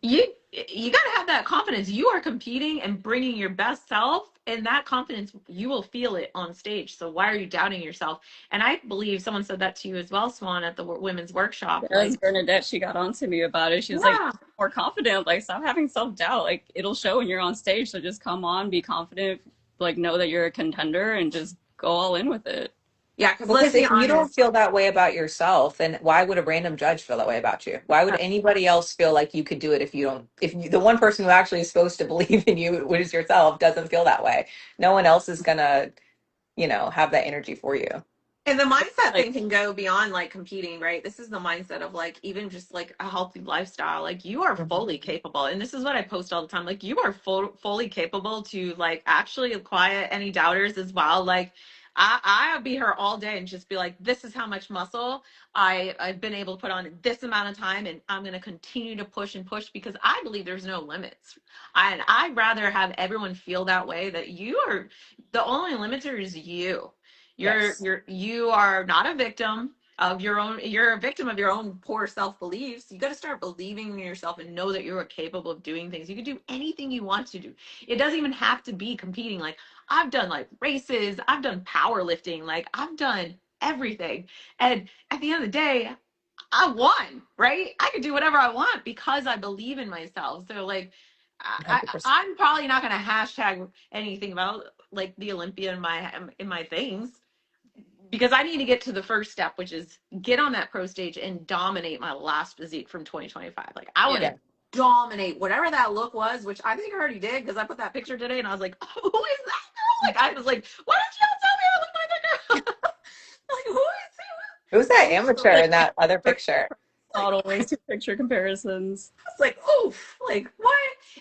you got to have that confidence. You are competing and bringing your best self, and that confidence, you will feel it on stage. So why are you doubting yourself? And I believe someone said that to you as well, Swan, at the women's workshop. That was Like, Bernadette. She got on to me about it. She was like, yeah. more confident. Like, stop having self doubt. Like, it'll show when you're on stage. So just come on, be confident. Like, know that you're a contender and just go all in with it. Yeah, because Well, let's because be if you don't honest. feel that way about yourself, then why would a random judge feel that way about you? Why would anybody else feel like you could do it the one person who actually is supposed to believe in you, which is yourself, doesn't feel that way? No one else is gonna, have that energy for you. And the mindset Like, thing can go beyond like competing, right? This is the mindset of like even just like a healthy lifestyle. Like you are Mhm. fully capable. And this is what I post all the time. Like you are fully capable to like actually quiet any doubters as well. Like I'll be her all day and just be like, this is how much muscle I've been able to put on in this amount of time. And I'm going to continue to push and push because I believe there's no limits. And I'd rather have everyone feel that way that you are the only limiter is you. Yes. You are not a victim of your own, you're a victim of your own poor self-beliefs. You got to start believing in yourself and know that you're capable of doing things. You can do anything you want to do. It doesn't even have to be competing. Like I've done like races, I've done powerlifting, like I've done everything. And at the end of the day, I won, right? I could do whatever I want because I believe in myself. So like, 100%. I'm probably not going to hashtag anything about like the Olympia in my things, because I need to get to the first step, which is get on that pro stage and dominate my last physique from 2025. Like I want Yeah. to dominate whatever that look was, which I think I already did because I put that picture today and I was like, oh, who is that girl? Like I was like, why don't y'all tell me I look like that girl? Like who is Who's that amateur Like, in that other picture? model into picture comparisons. it's like, oof, like what?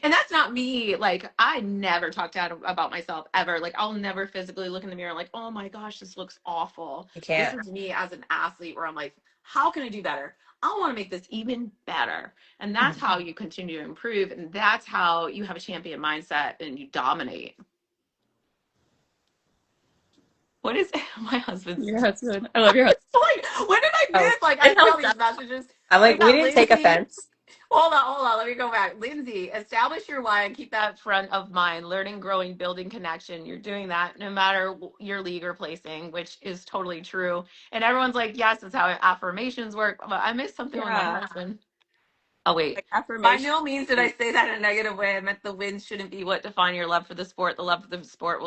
And that's not me. Like, I never talk down about myself ever. Like, I'll never physically look in the mirror like, oh my gosh, this looks awful. You This can't. is me as an athlete where I'm like, how can I do better? I want to make this even better. And that's how you continue to improve. And that's how you have a champion mindset and you dominate. What is my husband's? Your husband. I love your husband. Like, when did I Oh, miss? Like, I It see all helps these out. messages. I'm We like, we got didn't take Lindsay. offense. Hold on. Let me go back. Lindsay, establish your why and keep that front of mind. Learning, growing, building connection. You're doing that no matter your league or placing, which is totally true. And everyone's like, yes, that's how affirmations work. But I missed something with my Yeah. husband. Oh, wait. Like By affirmation. no means did I say that in a negative way. I meant the wins shouldn't be what define your love for the sport. The love for the sport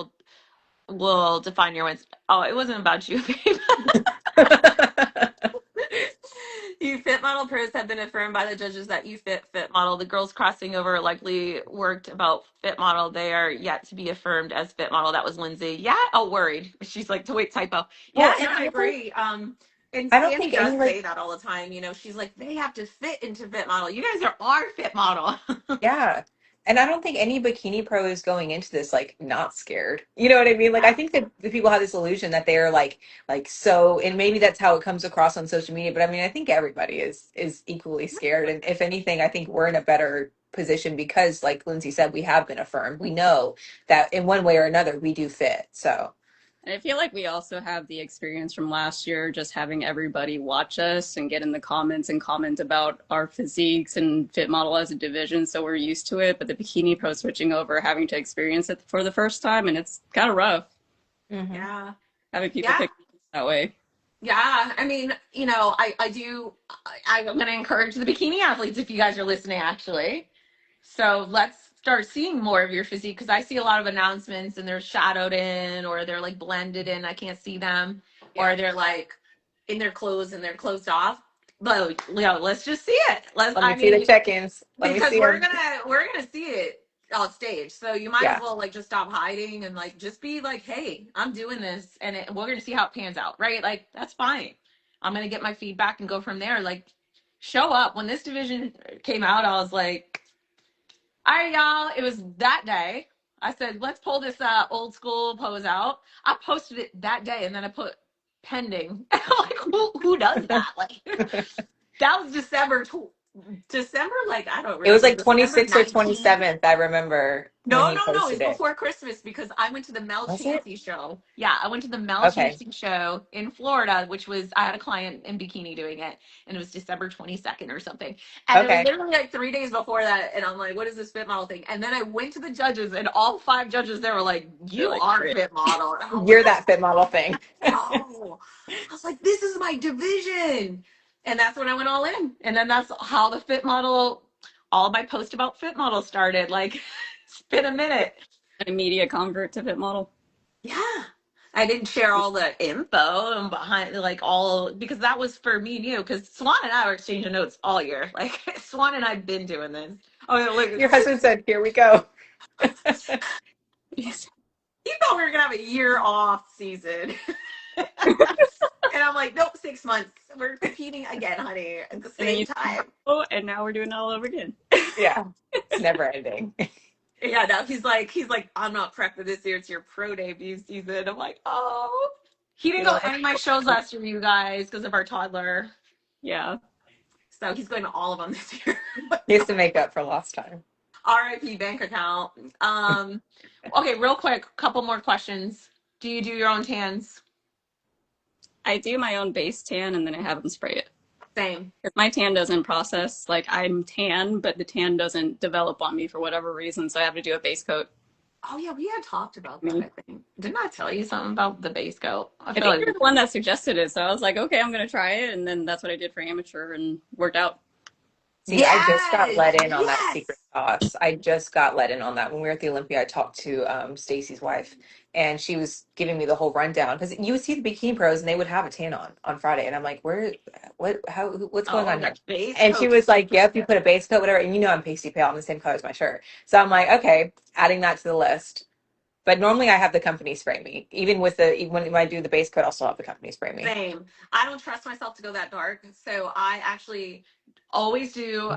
will define your wins. Oh, it wasn't about you, babe. You fit model pros have been affirmed by the judges that you fit model. The girls crossing over likely worked about fit model. They are yet to be affirmed as fit model. That was Lindsay. Yeah. Oh, worried. She's like, to wait, typo. Well, Yeah, and no, I agree. And I don't Sammy think any does like, say that all the time. You know, she's like, they have to fit into fit model. You guys are our fit model. yeah. And I don't think any bikini pro is going into this like not scared. You know what I mean? Like I think that the people have this illusion that they're like so, and maybe that's how it comes across on social media, but I mean I think everybody is equally scared. And if anything, I think we're in a better position because like Lindsay said, we have been affirmed. We know that in one way or another we do fit. So And I feel like we also have the experience from last year, just having everybody watch us and get in the comments and comment about our physiques and fit model as a division. So we're used to it. But the bikini pro switching over, having to experience it for the first time, and it's kind of rough Yeah. having people Yeah. pick that way. Yeah, I mean, you know, I'm going to encourage the bikini athletes if you guys are listening, actually. So let's start seeing more of your physique because I see a lot of announcements and they're shadowed in or they're like blended in. I can't see them, or they're like in their clothes and they're closed off. But let's just see it. let me see the check-ins. Let me Because see them. we're gonna see it on stage. So you might as Yeah. well like just stop hiding and like just be like, hey, I'm doing this, and we're gonna see how it pans out, right? Like that's fine. I'm gonna get my feedback and go from there. Like show up. When this division came out, I was like, all right, y'all. It was that day. I said, let's pull this old school pose out. I posted it that day, and then I put pending. Like who does that? Like that was December, like I don't It was remember, like December 26th or 19th. 27th, I remember when No, he no, no. posted It's it. before Christmas because I went to the Mel Was it? Chancey show. Yeah, I went to the Mel Okay. Chancey show in Florida, which was I had a client in bikini doing it, and it was December 22nd or something. And it was Okay. literally like 3 days before that, and I'm like, what is this fit model thing? And then I went to the judges, and all 5 judges there were like, They're you like, are great. fit model. And I was like, You're that fit model thing. go. I was like, this is my division. And that's when I went all in. And then that's how the fit model, all my post about fit model started. Like, it's been a minute. An immediate convert to fit model. Yeah. I didn't share all the info and behind like all because that was for me and you because Swan and I were exchanging notes all year. Like Swan and I've been doing this. Oh, look, Your husband said, here we go. Yes. you thought we were gonna have a year off season. And I'm like, nope, 6 months. We're competing again, honey, at the And then same you time. and now we're doing it all over again. Yeah. It's never ending. Yeah, no, he's like, I'm not prepped for this year. It's your pro debut season. I'm like, oh. He didn't go to any of my shows last year, you guys, because of our toddler. Yeah. So he's going to all of them this year. He has to make up for lost time. RIP bank account. Okay, real quick, couple more questions. Do you do your own tans? I do my own base tan and then I have them spray it. Same. If my tan doesn't process, like I'm tan, but the tan doesn't develop on me for whatever reason, so I have to do a base coat. Oh yeah, we had talked about that, Me. I think. Didn't I tell you something about the base coat? I I feel think like you're the one that suggested it, so I was like, okay, I'm gonna try it, and then that's what I did for amateur and worked out. See, I just got yes, let in on that secret yes. sauce. I just got let in on that when we were at the Olympia. I talked to Stacy's wife, and she was giving me the whole rundown because you would see the bikini pros and they would have a tan on Friday, and I'm like, where, what, how, what's going Oh, on the here? base And she coat. was like, yep, you put a base coat, whatever, and you know I'm pasty pale. I'm the same color as my shirt, so I'm like, okay, adding that to the list. But normally I have the company spray me. Even when I do the base coat, I'll still have the company spray me. Same. I don't trust myself to go that dark, so I actually always do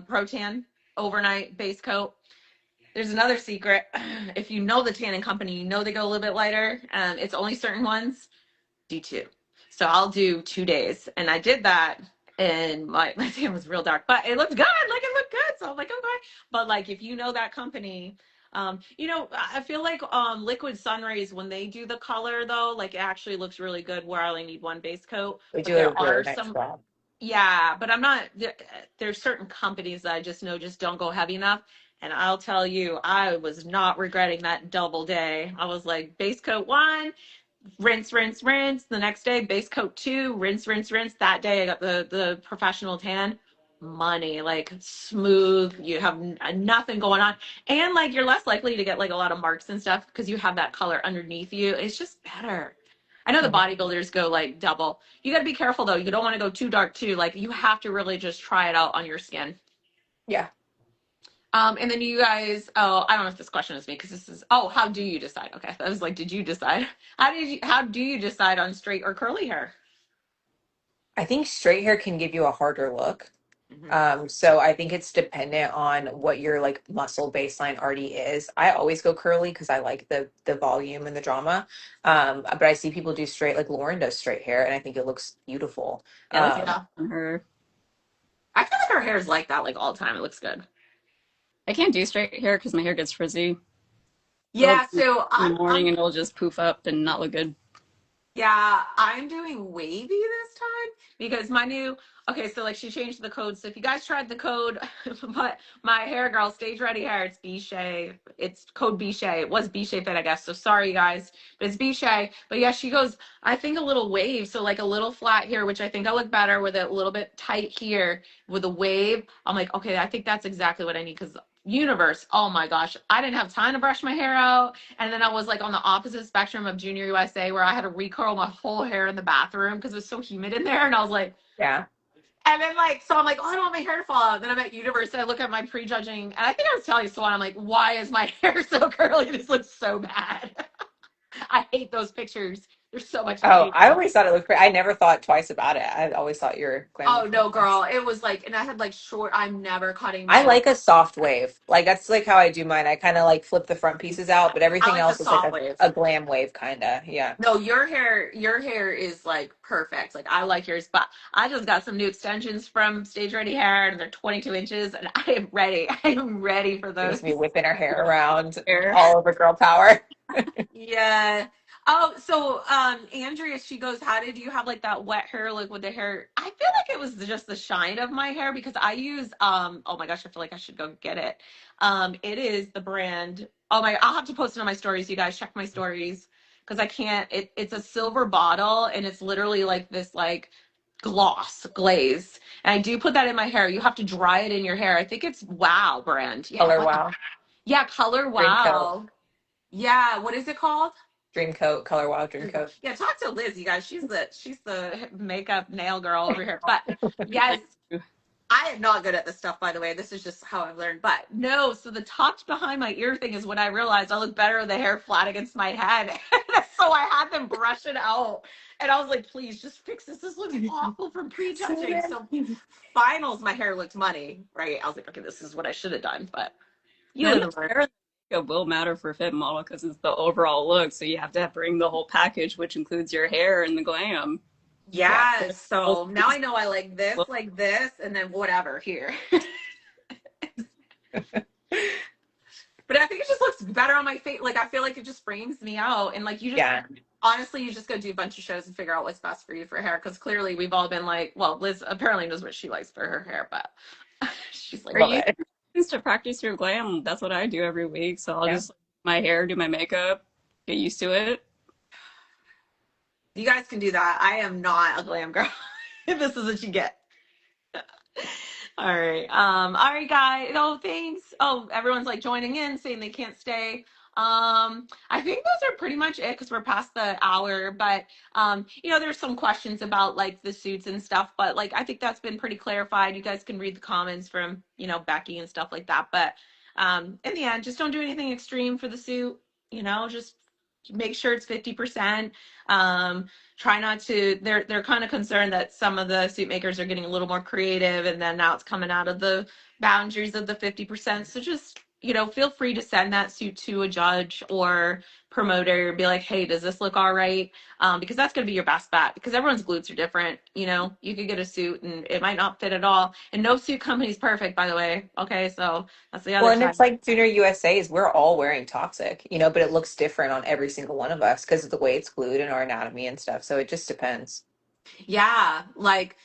pro tan overnight base coat. There's another secret. If you know the tanning company, you know they go a little bit lighter. It's only certain ones. Do two. So I'll do 2 days. And I did that and my tan was real dark, but it looked good. Like it looked good. So I'm like, okay. But like if you know that company, I feel like liquid sun rays when they do the color though, like it actually looks really good where I only need one base coat. We But do a there really are nice some job. yeah, but I'm not there's certain companies that I just know just don't go heavy enough. And I'll tell you, I was not regretting that double day. I was like, base coat one, rinse, rinse, rinse. The next day, base coat two, rinse, rinse, rinse. That day, I got the professional tan. Money, like smooth. You have nothing going on, and like you're less likely to get like a lot of marks and stuff because you have that color underneath you. It's just better. I know the Mhm. bodybuilders go like double. You got to be careful though. You don't want to go too dark too. Like you have to really just try it out on your skin. Yeah. And then you guys, oh, I don't know if this question is me because this is, oh, how do you decide? Okay. I was like, did you decide? How do you decide on straight or curly hair? I think straight hair can give you a harder look. Mm-hmm. So I think it's dependent on what your like muscle baseline already is. I always go curly because I like the volume and the drama. But I see people do straight, like Lauren does straight hair, and I think it looks beautiful. Yeah, that's Yeah. on her. I feel like her hair is like that, like all the time. It looks good. I can't do straight hair because my hair gets frizzy. It'll Yeah. in So the I'm, morning I'm and it'll just poof up and not look good. Yeah, I'm doing wavy this time because my new okay, so like she changed the code. So if you guys tried the code, but my hair girl stage ready hair, it's B Shay. It's code B Shay. It was B Shay Fit, I guess. So sorry guys, but it's B Shay. But yeah, she goes, I think a little wave, so like a little flat here, which I think I look better with it a little bit tight here with a wave. I'm like, okay, I think that's exactly what I need because universe, oh my gosh, I didn't have time to brush my hair out. And then I was like on the opposite spectrum of Junior USA where I had to recurl my whole hair in the bathroom because it was so humid in there. And I was like, Yeah. and then like, so I'm like, oh, I don't want my hair to fall out. Then I'm at University. I look at my prejudging, and I think I was telling you, Swan, I'm like, why is my hair so curly? This looks so bad. I hate those pictures. There's so much to Oh, hate I about. always thought it looked great. I never thought twice about it. I always thought your glam Oh looked really no, nice. girl. It was like, and I had like short, I'm never cutting I mine. like a soft wave. Like that's like how I do mine. I kind of like flip the front pieces out, but I everything like the else is like soft wave. a glam wave kind of. Yeah. No, your hair is like perfect. Like I like yours, but I just got some new extensions from Stage Ready Hair, and they're 22 inches, and I am ready. I am ready for We're those. just be whipping our hair around Hair. all over girl power. Yeah. Oh, so Andrea, she goes, how did you have like that wet hair look with the hair? I feel like it was just the shine of my hair because I use oh my gosh, I feel like I should go get it. It is the brand. Oh my, I'll have to post it on my stories. You guys check my stories because I can't it's a silver bottle and it's literally like this like gloss glaze. And I do put that in my hair. You have to dry it in your hair. I think it's Wow brand. Yeah, Color wow. wow. Yeah, Color Dream coat. Wow. Yeah, what is it called? Dream coat. Color wow. Dream coat. Yeah, talk to Liz, you guys. She's the makeup nail girl over here. But yes, I am not good at this stuff, by the way. This is just how I've learned. But no, so the tucked behind my ear thing is when I realized I look better with the hair flat against my head. So I had them brush it out. And I was like, please just fix this. This looks awful from prejudging. So finals, my hair looked money, right? I was like, okay, this is what I should have done. But you Then live the and learn. hair and the makeup will matter for a fit model because it's the overall look. So you have to bring the whole package, which includes your hair and the glam. Yeah. Yes. So now I know I like this, and then whatever here. But I think it just looks better on my face. Like I feel like it just frames me out, and like you just Yeah. honestly, you just go do a bunch of shows and figure out what's best for you for hair. Because clearly we've all been like, well, Liz apparently knows what she likes for her hair, but she's like, Are Love you it. to practice your glam? That's what I do every week. So I'll Yeah. just my hair, do my makeup, get used to it. You guys can do that. I am not a glam girl. This is what you get. All right, guys. Oh, thanks. Oh, everyone's like joining in, saying they can't stay. I think those are pretty much it because we're past the hour. But there's some questions about like the suits and stuff. But like, I think that's been pretty clarified. You guys can read the comments from Becky and stuff like that. But in the end, just don't do anything extreme for the suit. Just make sure it's 50%. Try not to. They're kind of concerned that some of the suit makers are getting a little more creative, and then now it's coming out of the boundaries of the 50%. So just feel free to send that suit to a judge or promoter, be like, hey, does this look all right? Because that's going to be your best bet, because everyone's glutes are different. You could get a suit and it might not fit at all, and no suit company is perfect, by the way. Okay, so that's the Well, other and side. it's like Junior USA's, we're all wearing toxic, but it looks different on every single one of us because of the way it's glued and our anatomy and stuff. So it just depends. Yeah, like,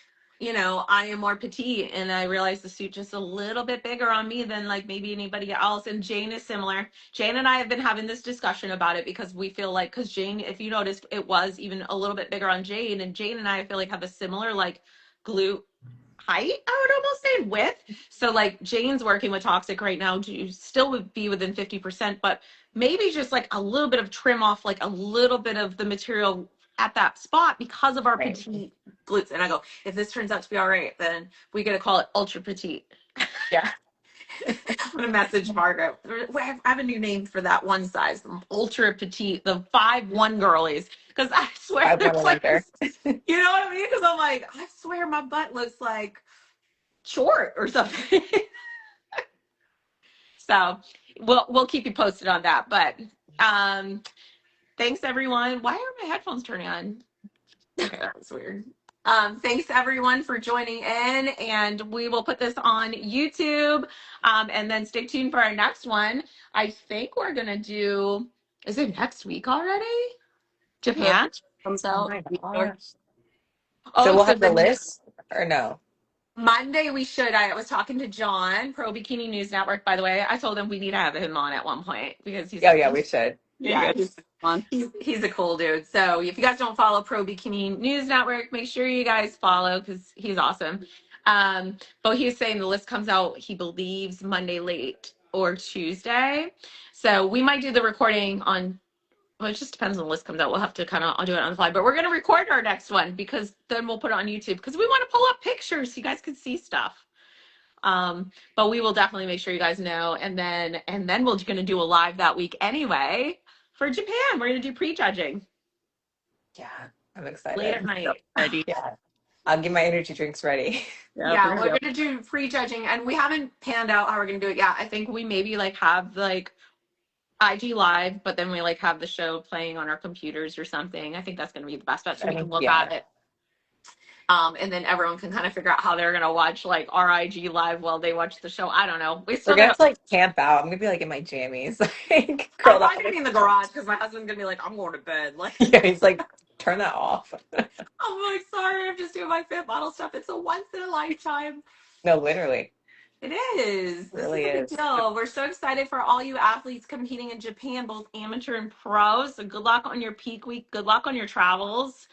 I am more petite and I realize the suit just a little bit bigger on me than like maybe anybody else. And Jane is similar. Jane and I have been having this discussion about it because we feel like, because Jane, if you noticed, it was even a little bit bigger on Jane. And Jane and I feel like have a similar like glute height, I would almost say, width. So like Jane's working with toxic right now to still would be within 50%, but maybe just like a little bit of trim off, like a little bit of the material at that spot because of our Right. petite glutes. And I go, if this turns out to be all right, then we got to call it ultra petite. Yeah. I'm gonna message Margaret. I have a new name for that one size, the ultra petite, the 5'1" girlies. Because I swear, I want to like, wonder. you know what I mean? Because I'm like, I swear my butt looks like short or something. So we'll keep you posted on that. But thanks everyone. Why are my headphones turning on? Okay, that was weird. Thanks everyone for joining in, and we will put this on YouTube. And then stay tuned for our next one. I think we're gonna do. Is it next week already? The Japan. comes Oh out. my New York. gosh. So Oh, we'll so have the then list or no? Monday we should. I was talking to John, Pro Bikini News Network. By the way, I told him we need to have him on at one point because Oh yeah, we should. Yeah, you yeah, guys on. he's a cool dude. So if you guys don't follow Pro Bikini News Network, make sure you guys follow because he's awesome. But he's saying the list comes out, he believes Monday late or Tuesday. So we might do the recording on. Well, it just depends when the list comes out. We'll have to kind of, I'll do it on the fly, but we're going to record our next one because then we'll put it on YouTube because we want to pull up pictures so you guys can see stuff. But we will definitely make sure you guys know. And then we're going to do a live that week anyway for Japan. We're going to do prejudging Yeah, I'm late excited. at night. Ready. Yeah. I'll get my energy drinks ready. Yeah, we're going to do prejudging, and we haven't panned out how we're going to do it yet. I think we maybe like have like IG live, but then we like have the show playing on our computers or something. I think that's going to be the best bet so we can look at it. And then everyone can kind of figure out how they're gonna watch like our IG live while they watch the show. I don't know. We're gonna have to like camp out. I'm gonna be like in my jammies, like curled I'm up. probably gonna be in the garage because my husband's gonna be like, I'm going to bed. Like, Yeah, he's like, turn that off. I'm like, sorry, I'm just doing my fit model stuff. It's a once in a lifetime. No, literally. It is. This Really is a big is. deal. We're so excited for all you athletes competing in Japan, both amateur and pro. So good luck on your peak week. Good luck on your travels.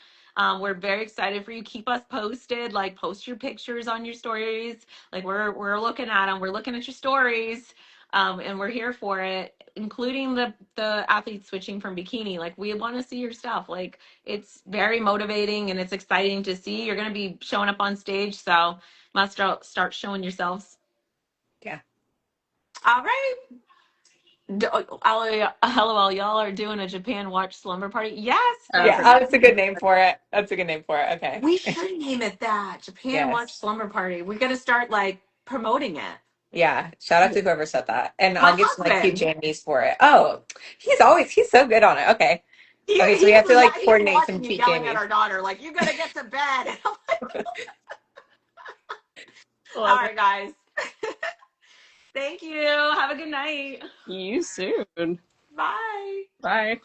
We're very excited for you. Keep us posted. Like post your pictures on your stories. Like we're looking at them. We're looking at your stories, and we're here for it. Including the athletes switching from bikini. Like we want to see your stuff. Like it's very motivating and it's exciting to see. You're gonna be showing up on stage, so must start showing yourselves. Yeah. All right. LOL, y'all are doing a Japan watch slumber party. Yes. Yeah, oh, that's a good name for it. That's a good name for it. Okay. We should name it that. Japan watch Yes. slumber party. We got to start like promoting it. Yeah. Shout out to whoever said that. And My I'll get some like cute husband. jammies for it. Oh, he's so good on it. Okay. Okay, so we have to like He's coordinate some watching me cute yelling at jammies. our daughter, like, you got to get to bed. All right, guys. Thank you. Have a good night. See you soon. Bye. Bye.